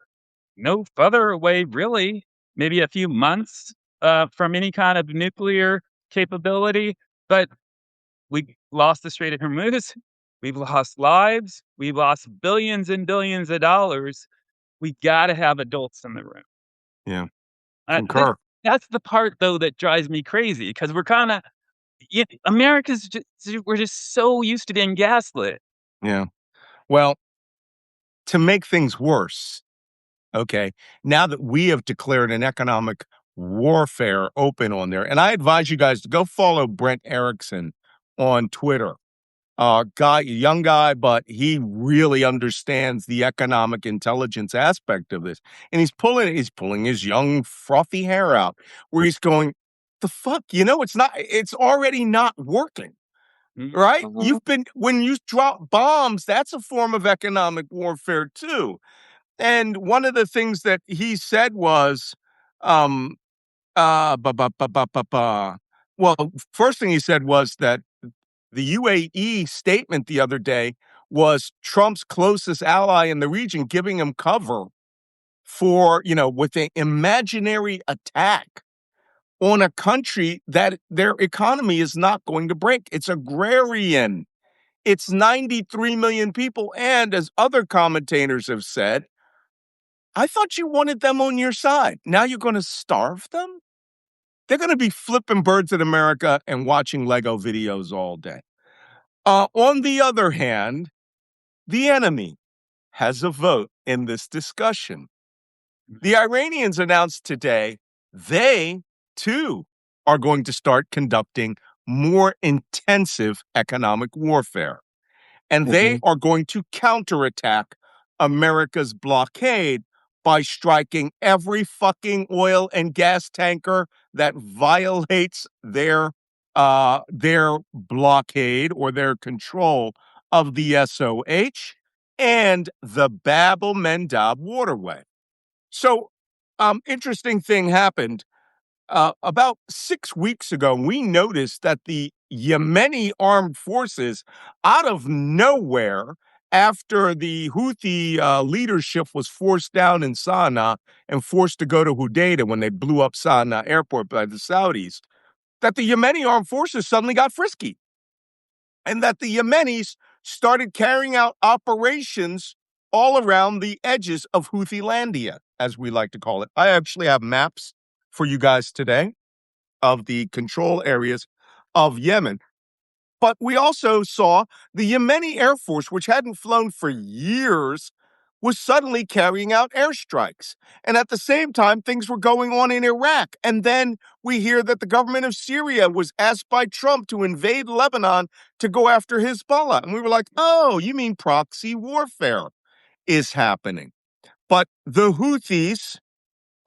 B: no further away, really, maybe a few months from any kind of nuclear capability. But we lost the Strait of Hormuz. We've lost lives. We've lost billions and billions of dollars. We got to have adults in the room.
A: Yeah,
B: Uh, this,
A: concur.
B: that's the part, though, that drives me crazy because we're kind of, we're just so used to being gaslit.
A: Yeah. Well, to make things worse, okay, now that we have declared an economic warfare open on there, and I advise you guys to go follow Brent Erickson on Twitter. Young guy, but he really understands the economic intelligence aspect of this. And he's pulling his young frothy hair out where he's going, the fuck, it's already not working. Right? When you drop bombs, that's a form of economic warfare too. And one of the things that he said was, um, ba, ba, ba, ba, ba, ba. Well, first thing he said was that the UAE statement the other day was Trump's closest ally in the region giving him cover for, with an imaginary attack on a country that their economy is not going to break. It's agrarian. It's 93 million people. And as other commentators have said, I thought you wanted them on your side. Now you're going to starve them? They're going to be flipping birds at America and watching Lego videos all day. On the other hand, the enemy has a vote in this discussion. The Iranians announced today they, too, are going to start conducting more intensive economic warfare. And they are going to counterattack America's blockade by striking every fucking oil and gas tanker that violates their blockade or their control of the SOH and the Bab el Mandab waterway. So, interesting thing happened. About 6 weeks ago, we noticed that the Yemeni armed forces, out of nowhere, after the Houthi leadership was forced down in Sana'a and forced to go to Hudaydah when they blew up Sana'a airport by the Saudis, that the Yemeni armed forces suddenly got frisky and that the Yemenis started carrying out operations all around the edges of Houthilandia, as we like to call it. I actually have maps for you guys today of the control areas of Yemen. But we also saw the Yemeni Air Force, which hadn't flown for years, was suddenly carrying out airstrikes. And at the same time, things were going on in Iraq. And then we hear that the government of Syria was asked by Trump to invade Lebanon to go after Hezbollah. And we were like, oh, you mean proxy warfare is happening. But the Houthis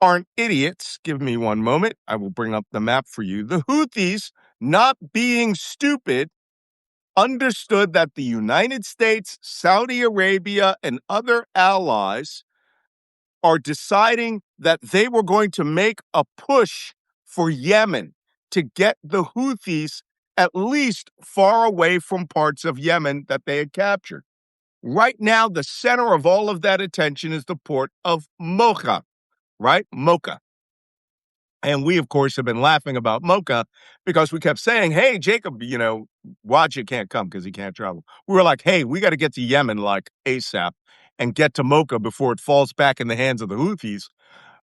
A: aren't idiots. Give me one moment. I will bring up the map for you. The Houthis, not being stupid, understood that the United States, Saudi Arabia, and other allies are deciding that they were going to make a push for Yemen to get the Houthis at least far away from parts of Yemen that they had captured. Right now, the center of all of that attention is the port of Mocha, right? Mocha. And we, of course, have been laughing about Mocha because we kept saying, hey, Jacob, Wajid can't come because he can't travel. We were like, hey, we got to get to Yemen like ASAP and get to Mocha before it falls back in the hands of the Houthis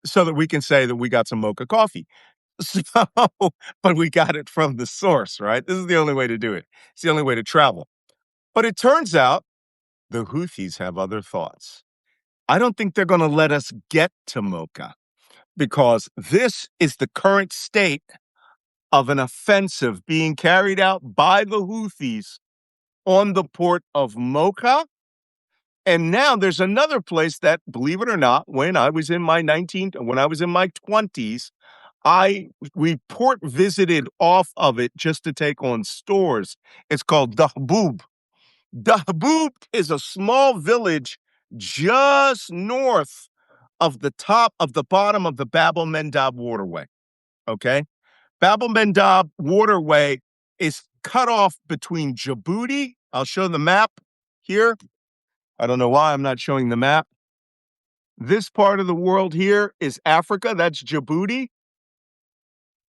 A: so that we can say that we got some Mocha coffee. So, but we got it from the source, right? This is the only way to do it. It's the only way to travel. But it turns out the Houthis have other thoughts. I don't think they're going to let us get to Mocha, because this is the current state of an offensive being carried out by the Houthis on the port of Mocha. And now there's another place that, believe it or not, when I was in my 20s, we port visited off of it just to take on stores. It's called Dahbub. Dahbub is a small village just north of the bottom of the Bab el Mandab waterway. Okay? Bab el Mandab waterway is cut off between Djibouti. I'll show the map here. I don't know why I'm not showing the map. This part of the world here is Africa. That's Djibouti.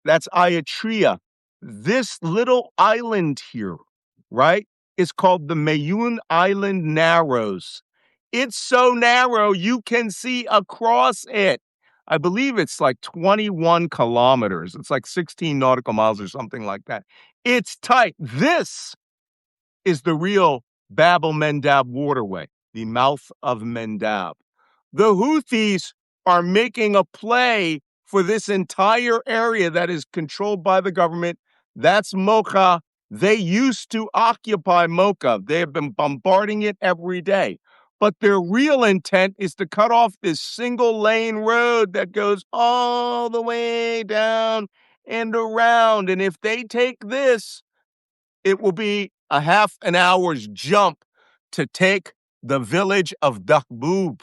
A: That's Eritrea. This little island here, right, is called the Mayun Island Narrows. It's so narrow you can see across it. I believe it's like 21 kilometers. It's like 16 nautical miles or something like that. It's tight. This is the real Bab el Mandab waterway, the mouth of Mandab. The Houthis are making a play for this entire area that is controlled by the government. That's Mocha. They used to occupy Mocha. They have been bombarding it every day. But their real intent is to cut off this single lane road that goes all the way down and around. And if they take this, it will be a half an hour's jump to take the village of Dakhbub.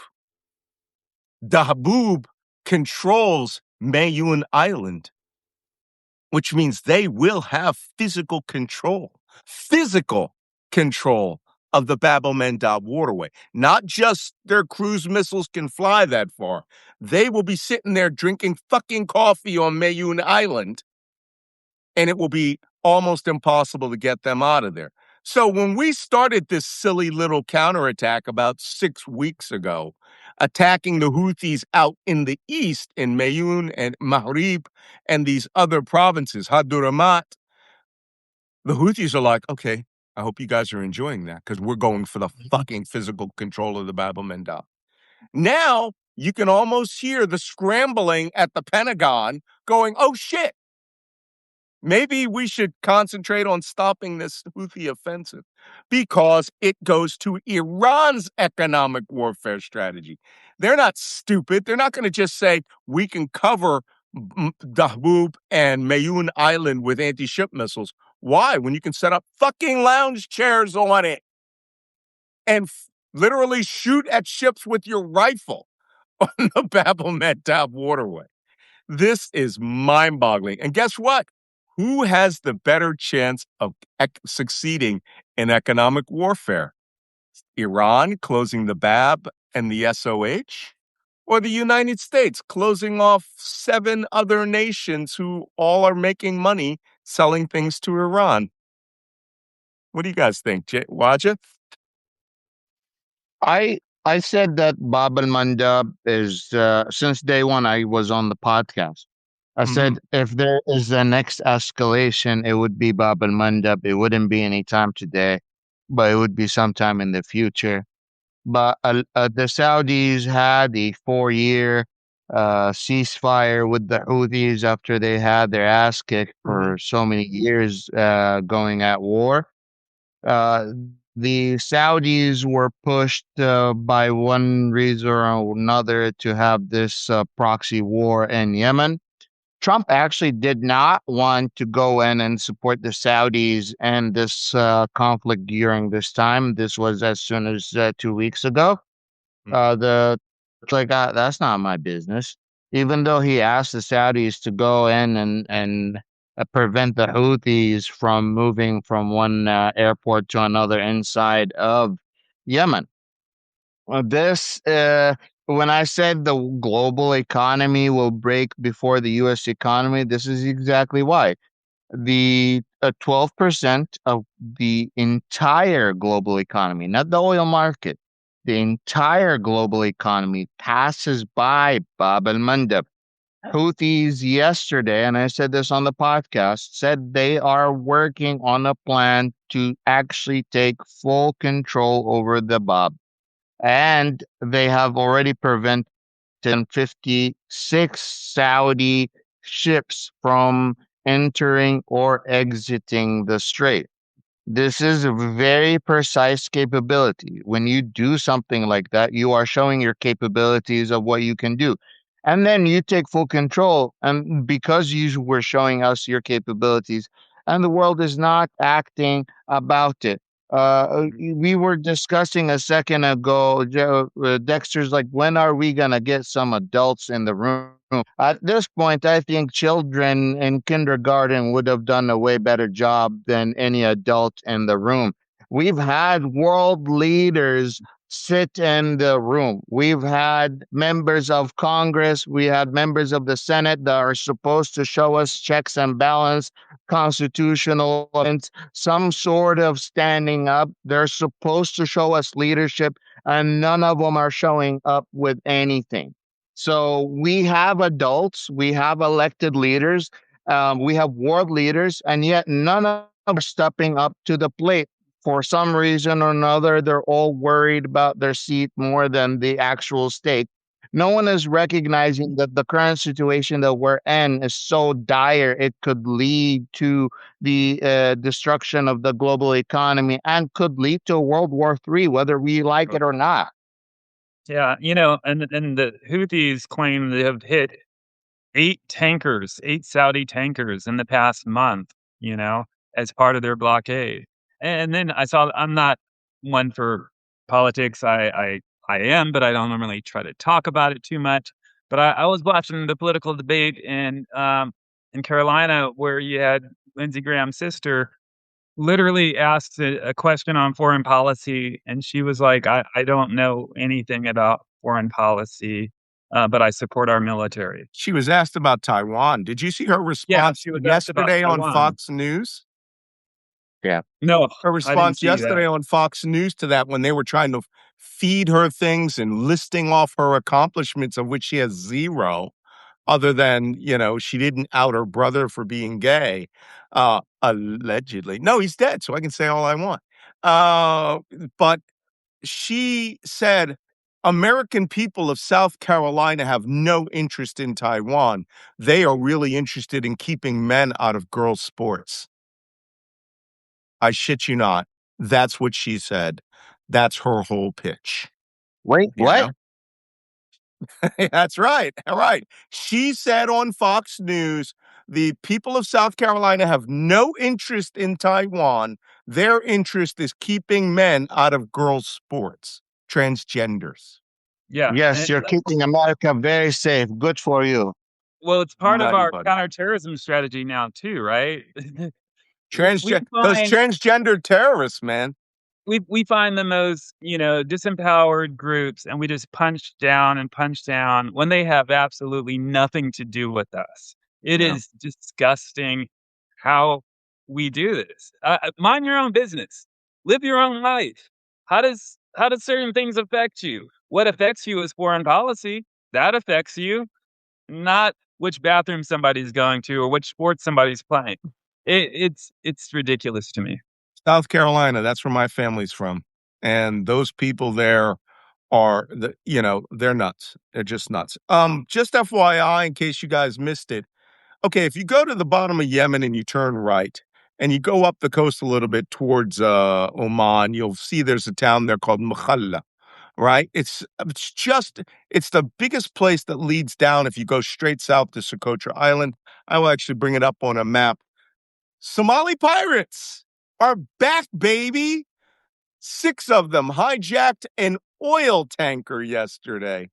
A: Dakhbub controls Mayun Island, which means they will have physical control of the Bab el Mandab waterway. Not just their cruise missiles can fly that far. They will be sitting there drinking fucking coffee on Mayun Island, and it will be almost impossible to get them out of there. So when we started this silly little counterattack about 6 weeks ago, attacking the Houthis out in the east in Mayun and Mahrib and these other provinces, Haduramat, the Houthis are like, okay, I hope you guys are enjoying that because we're going for the fucking physical control of the Bab el Mandab. Now you can almost hear the scrambling at the Pentagon going, oh shit, maybe we should concentrate on stopping this Houthi offensive because it goes to Iran's economic warfare strategy. They're not stupid. They're not going to just say we can cover Dakhbub and Mayun Island with anti-ship missiles. Why? When you can set up fucking lounge chairs on it and literally shoot at ships with your rifle on the Bab el Mandab waterway. This is mind-boggling. And guess what? Who has the better chance of succeeding in economic warfare? Iran closing the Bab and the SOH? Or the United States closing off 7 other nations who all are making money selling things to Iran? What do you guys think, Waja?
C: I said that Bab el Mandab is since day one I was on the podcast. I said if there is a next escalation, it would be Bab el Mandab. It wouldn't be any time today, but it would be sometime in the future. But the Saudis had a 4-year ceasefire with the Houthis after they had their ass kicked for so many years going at war. Uh, the Saudis were pushed by one reason or another to have this proxy war in Yemen. Trump actually did not want to go in and support the Saudis and this conflict during this time. This was as soon as 2 weeks ago. The it's like that's not my business. Even though he asked the Saudis to go in and prevent the Houthis from moving from one airport to another inside of Yemen. This when I said the global economy will break before the U.S. economy, this is exactly why. The 12% of the entire global economy, not the oil market, the entire global economy passes by Bab el Mandab. Houthis yesterday, and I said this on the podcast, said they are working on a plan to actually take full control over the Bab. And they have already prevented 56 Saudi ships from entering or exiting the strait. This is a very precise capability. When you do something like that, you are showing your capabilities of what you can do. And then you take full control. And because you were showing us your capabilities, and the world is not acting about it. We were discussing a second ago, Dexter's like, when are we going to get some adults in the room? At this point, I think children in kindergarten would have done a way better job than any adult in the room. We've had world leaders sit in the room. We've had members of Congress, we had members of the Senate that are supposed to show us checks and balance, constitutional events, some sort of standing up. They're supposed to show us leadership, and none of them are showing up with anything. So we have adults, we have elected leaders, we have world leaders, and yet none of them are stepping up to the plate. For some reason or another, they're all worried about their seat more than the actual stake. No one is recognizing that the current situation that we're in is so dire, it could lead to the destruction of the global economy and could lead to World War III, whether we like it or not.
B: Yeah, and the Houthis claim they have hit 8 tankers, 8 Saudi tankers in the past month, as part of their blockade. And then I'm not one for politics. I am, but I don't normally try to talk about it too much. But I was watching the political debate in Carolina where you had Lindsey Graham's sister literally asked a question on foreign policy, and she was like, I don't know anything about foreign policy, but I support our military.
A: She was asked about Taiwan. Did you see her
B: Yeah,
A: response
B: she was asked about
A: yesterday on
B: Taiwan.
A: Fox News?
C: Yeah.
B: No,
A: Her
B: I didn't
A: response
B: see that.
A: yesterday on Fox News to that when they were trying to feed her things and listing off her accomplishments, of which she has zero, other than, she didn't out her brother for being gay, allegedly. No, he's dead, so I can say all I want. But she said, American people of South Carolina have no interest in Taiwan. They are really interested in keeping men out of girls' sports. I shit you not. That's what she said. That's her whole pitch.
C: Wait,
A: You
C: what?
A: know? That's right. All right. She said on Fox News, the people of South Carolina have no interest in Taiwan. Their interest is keeping men out of girls' sports, transgenders.
B: Yeah,
C: Yes, you're keeping America very safe. Good for you.
B: well, it's part of
A: Nutty
B: our
A: buddy.
B: counterterrorism strategy now too, right? We
A: Those
B: find
A: transgender terrorists, man.
B: we find the most, disempowered groups, and we just punch down when they have absolutely nothing to do with us. It
A: Yeah.
B: is disgusting how we do this. Mind your own business. Live your own life. How does certain things affect you? What affects you is foreign policy. That affects you, not which bathroom somebody's going to or which sport somebody's playing. It's ridiculous to me.
A: South Carolina, that's where my family's from. And those people there they're nuts. They're just nuts. Just FYI, in case you guys missed it. Okay, if you go to the bottom of Yemen and you turn right and you go up the coast a little bit towards Oman, you'll see there's a town there called Mukhalla, right? It's the biggest place that leads down if you go straight south to Socotra Island. I will actually bring it up on a map. Somali pirates are back, baby. 6 of them hijacked an oil tanker yesterday.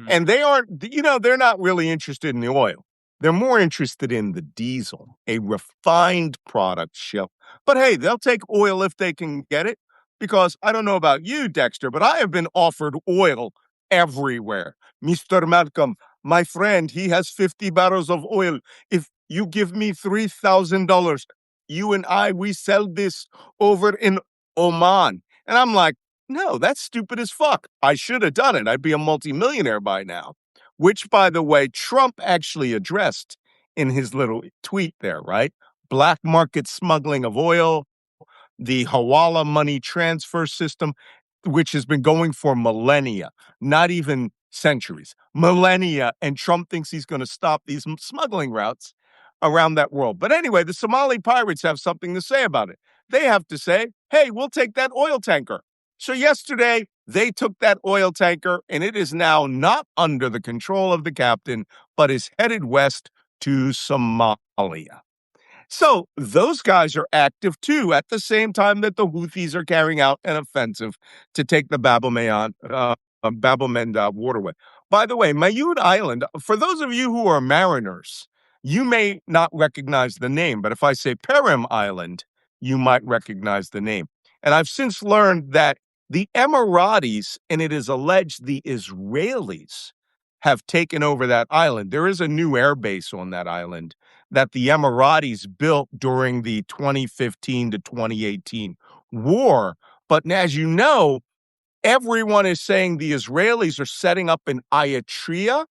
A: And they're not really interested in the oil. They're more interested in the diesel, a refined product shell. But hey, they'll take oil if they can get it, because I don't know about you, Dexter, but I have been offered oil everywhere. Mr. Malcolm, my friend, he has 50 barrels of oil. If you give me $3,000, you and we sell this over in Oman. And I'm like, no, that's stupid as fuck. I should have done it. I'd be a multimillionaire by now. Which, by the way, Trump actually addressed in his little tweet there, right? Black market smuggling of oil, the Hawala money transfer system, which has been going for millennia, not even centuries, millennia. And Trump thinks he's going to stop these smuggling routes around that world. But anyway, the Somali pirates have something to say about it. They have to say, hey, we'll take that oil tanker. So yesterday, they took that oil tanker, and it is now not under the control of the captain, but is headed west to Somalia. So those guys are active too at the same time that the Houthis are carrying out an offensive to take the Bab el Mandab waterway. By the way, Mayotte Island, for those of you who are mariners, you may not recognize the name, but if I say Perim Island, you might recognize the name. And I've since learned that the Emiratis, and it is alleged the Israelis, have taken over that island. There is a new air base on that island that the Emiratis built during the 2015 to 2018 war. But as you know, everyone is saying the Israelis are setting up in Ayatria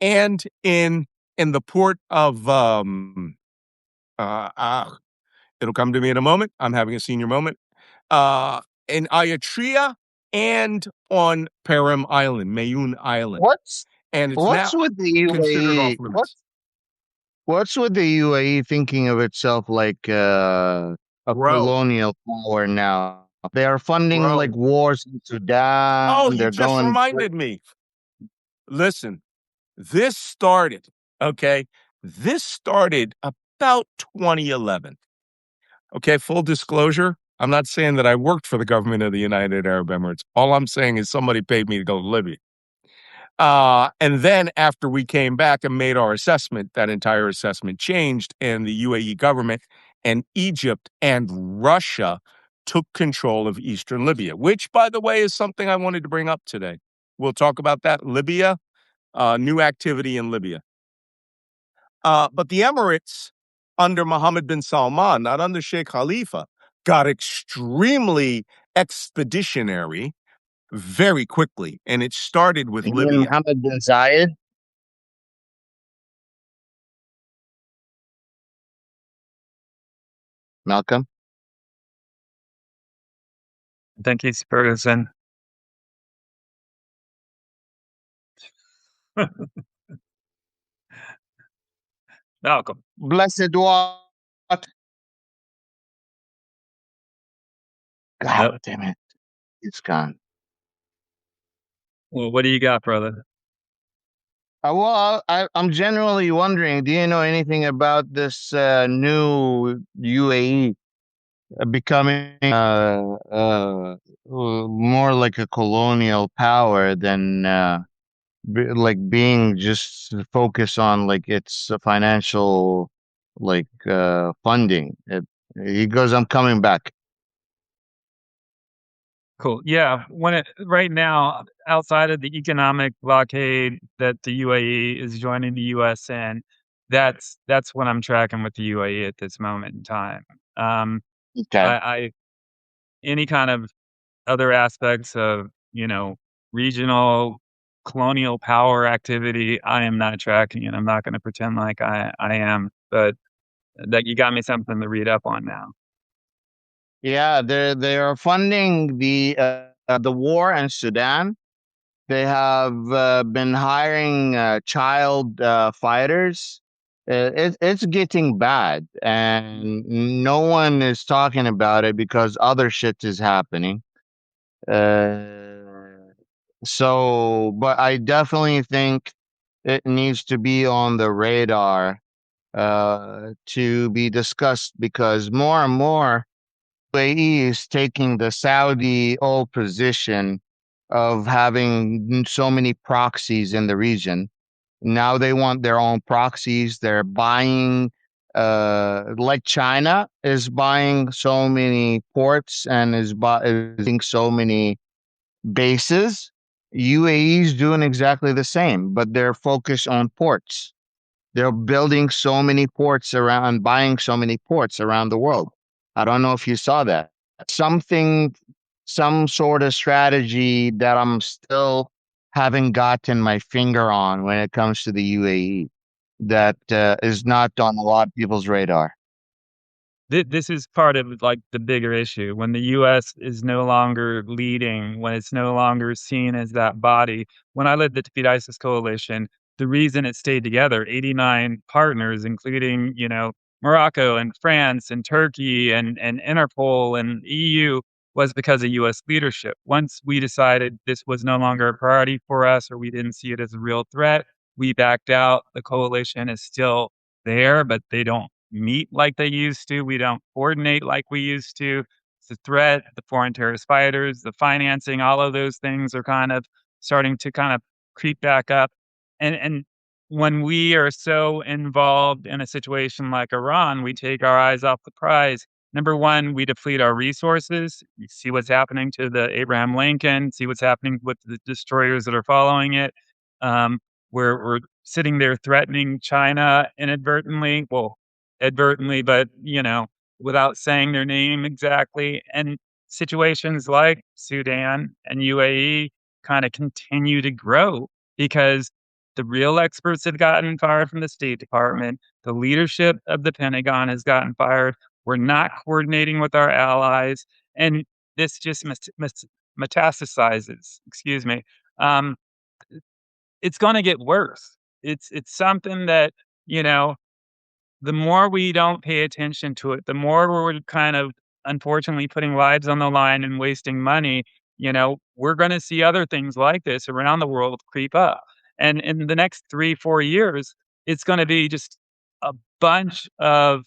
A: and in the port of uh, uh it'll come to me in a moment. I'm having a senior moment. Uh in Ayatria and on Perim Island, Mayun Island.
C: What's
A: And it's now
C: what's with the
A: considered off
C: UAE?
A: limits.
C: What's with the UAE thinking of itself like a
A: Bro,
C: colonial power now? They are funding like
A: bro.
C: wars in
A: Oh,
C: Sudan.
A: you
C: They're
A: just
C: going.
A: reminded me. Listen, this started, okay? This started about 2011. Okay, full disclosure, I'm not saying that I worked for the government of the United Arab Emirates. All I'm saying is somebody paid me to go to Libya. And then after we came back and made our assessment, that entire assessment changed, and the UAE government and Egypt and Russia took control of eastern Libya, which, by the way, is something I wanted to bring up today. We'll talk about that. Libya, new activity in Libya. But the Emirates, under Mohammed bin Salman, not under Sheikh Khalifa, got extremely expeditionary very quickly. And it started with
C: You mean
A: Libya.
C: Mohammed bin Zayed? Malcolm?
B: Thank you, Ferguson. Malcolm.
C: Blessed what? God
B: Nope.
C: damn it. It's gone.
B: Well, what do you got, brother?
C: I'm generally wondering, do you know anything about this new UAE becoming more like a colonial power than like being just focused on like its financial like funding? He goes, I'm coming back.
B: Cool. Yeah. Right now, outside of the economic blockade that the UAE is joining the US in, that's what I'm tracking with the UAE at this moment in time. Um,
C: Okay.
B: I any kind of other aspects of, regional colonial power activity, I am not tracking, and I'm not gonna pretend like I am, but that you got me something to read up on now.
C: Yeah, they are funding the war in Sudan. They have been hiring child fighters. It's getting bad, and no one is talking about it because other shit is happening. Uh, but I definitely think it needs to be on the radar to be discussed because more and more UAE is taking the Saudi old position of having so many proxies in the region. Now they want their own proxies. They're buying, like China is buying so many ports and is buying so many bases. UAE is doing exactly the same, but they're focused on ports. They're building so many ports around, buying so many ports around the world. I don't know if you saw that. Something, some sort of strategy that I'm still haven't gotten my finger on when it comes to the UAE that is not on a lot of people's radar.
B: This is part of, like, the bigger issue. When the US is no longer leading, when it's no longer seen as that body. When I led the Defeat ISIS coalition, the reason it stayed together, 89 partners, including, Morocco and France and Turkey and Interpol and EU, was because of US leadership. Once we decided this was no longer a priority for us or we didn't see it as a real threat, we backed out. The coalition is still there, but they don't meet like they used to. We don't coordinate like we used to. The threat, the foreign terrorist fighters, the financing, all of those things are kind of starting to kind of creep back up. And when we are so involved in a situation like Iran, we take our eyes off the prize. Number one, we deplete our resources. You see what's happening to the Abraham Lincoln, see what's happening with the destroyers that are following it. Um, we're sitting there threatening China inadvertently, well, advertently, but without saying their name exactly. And situations like Sudan and UAE kind of continue to grow because the real experts have gotten fired from the State Department. The leadership of the Pentagon has gotten fired. We're not coordinating with our allies. And this just metastasizes, excuse me. Um, it's going to get worse. It's something that, you know, the more we don't pay attention to it, the more we're kind of unfortunately putting lives on the line and wasting money. We're going to see other things like this around the world creep up. And in the next 3, 4 years, it's going to be just a bunch of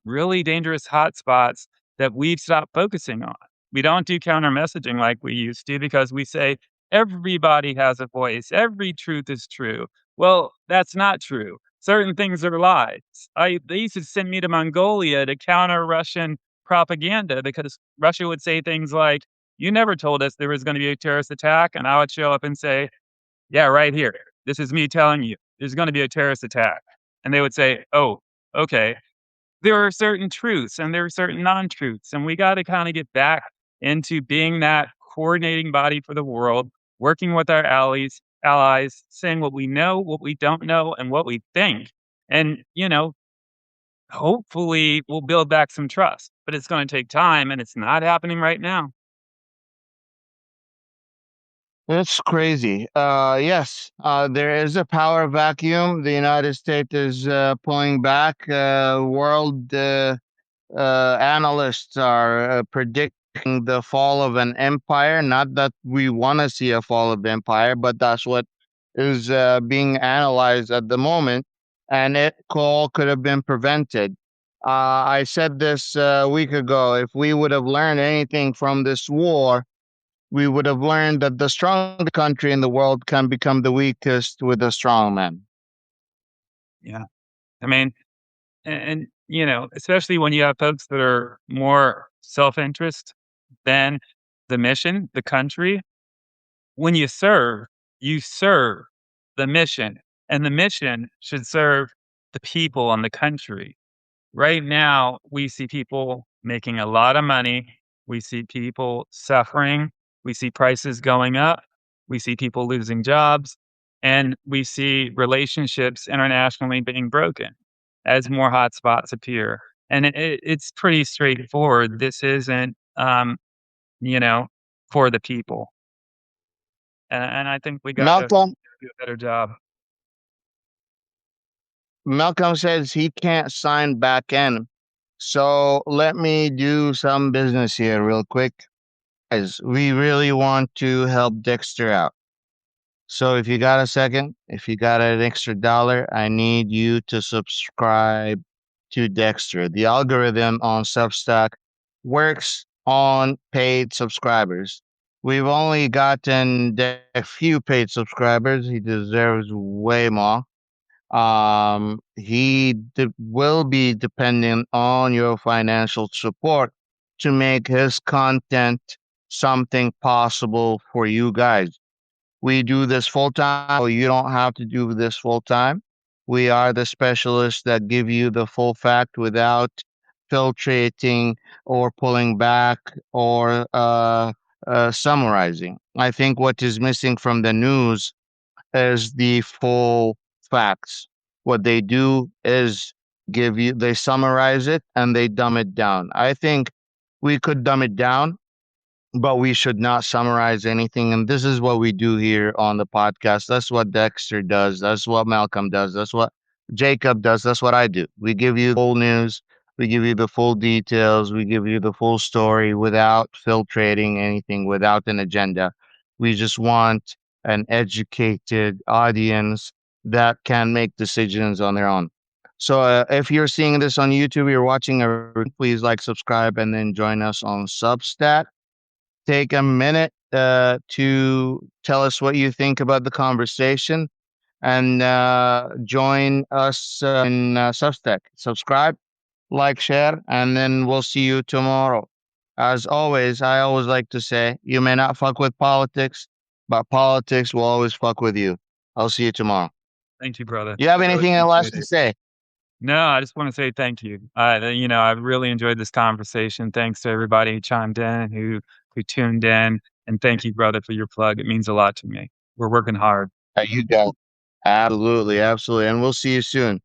B: really dangerous hotspots that we've stopped focusing on. We don't do counter messaging like we used to because we say everybody has a voice, every truth is true. Well, that's not true. Certain things are lies. They used to send me to Mongolia to counter Russian propaganda because Russia would say things like, "You never told us there was going to be a terrorist attack," and I would show up and say, "Yeah, right here. This is me telling you there's going to be a terrorist attack," and they would say, "Oh, okay." There are certain truths and there are certain non-truths, and we got to kind of get back into being that coordinating body for the world, working with our allies, saying what we know, what we don't know, and what we think. And, hopefully we'll build back some trust, but it's going to take time and it's not happening right now.
C: It's crazy. Yes, there is a power vacuum. The United States is pulling back. World analysts are predicting the fall of an empire. Not that we want to see a fall of empire, but that's what is being analyzed at the moment, and it all could have been prevented. I said this a week ago. If we would have learned anything from this war, we would have learned that the strongest country in the world can become the weakest with a strong man.
B: Yeah. I mean, and especially when you have folks that are more self-interest than the mission, the country, when you serve the mission, and the mission should serve the people and the country. Right now, we see people making a lot of money. We see people suffering. We see prices going up. We see people losing jobs. And we see relationships internationally being broken as more hotspots appear. And it's pretty straightforward. This isn't, you know, for the people. And I think we got to
C: Malcolm,
B: do a better job.
C: Malcolm says he can't sign back in. So let me do some business here real quick. Guys, we really want to help Dexter out. So if you got a second, if you got an extra dollar, I need you to subscribe to Dexter. The algorithm on Substack works on paid subscribers. We've only gotten a few paid subscribers. He deserves way more. Will be dependent on your financial support to make his content something possible for you guys. We do this full time, so you don't have to do this full time. We are the specialists that give you the full fact without filtrating or pulling back or summarizing. I think what is missing from the news is the full facts. What they do is they summarize it and they dumb it down. I think we could dumb it down, but we should not summarize anything. And this is what we do here on the podcast. That's what Dexter does. That's what Malcolm does. That's what Jacob does. That's what I do. We give you the full news. We give you the full details. We give you the full story without filtrating anything, without an agenda. We just want an educated audience that can make decisions on their own. So if you're seeing this on YouTube, you're watching, please like, subscribe, and then join us on Substack. Take a minute to tell us what you think about the conversation, and join us in Substack. Subscribe, like, share, and then we'll see you tomorrow. As always, I always like to say, you may not fuck with politics, but politics will always fuck with you. I'll see you tomorrow.
B: Thank you, brother.
C: You have
B: Really
C: anything else
B: appreciate
C: to
B: it.
C: say?
B: No, I just want to say thank you. I've really enjoyed this conversation. Thanks to everybody who chimed in, who tuned in, and thank you, brother, for your plug. It means a lot to me. We're working hard.
C: You got it. Absolutely, absolutely. And we'll see you soon.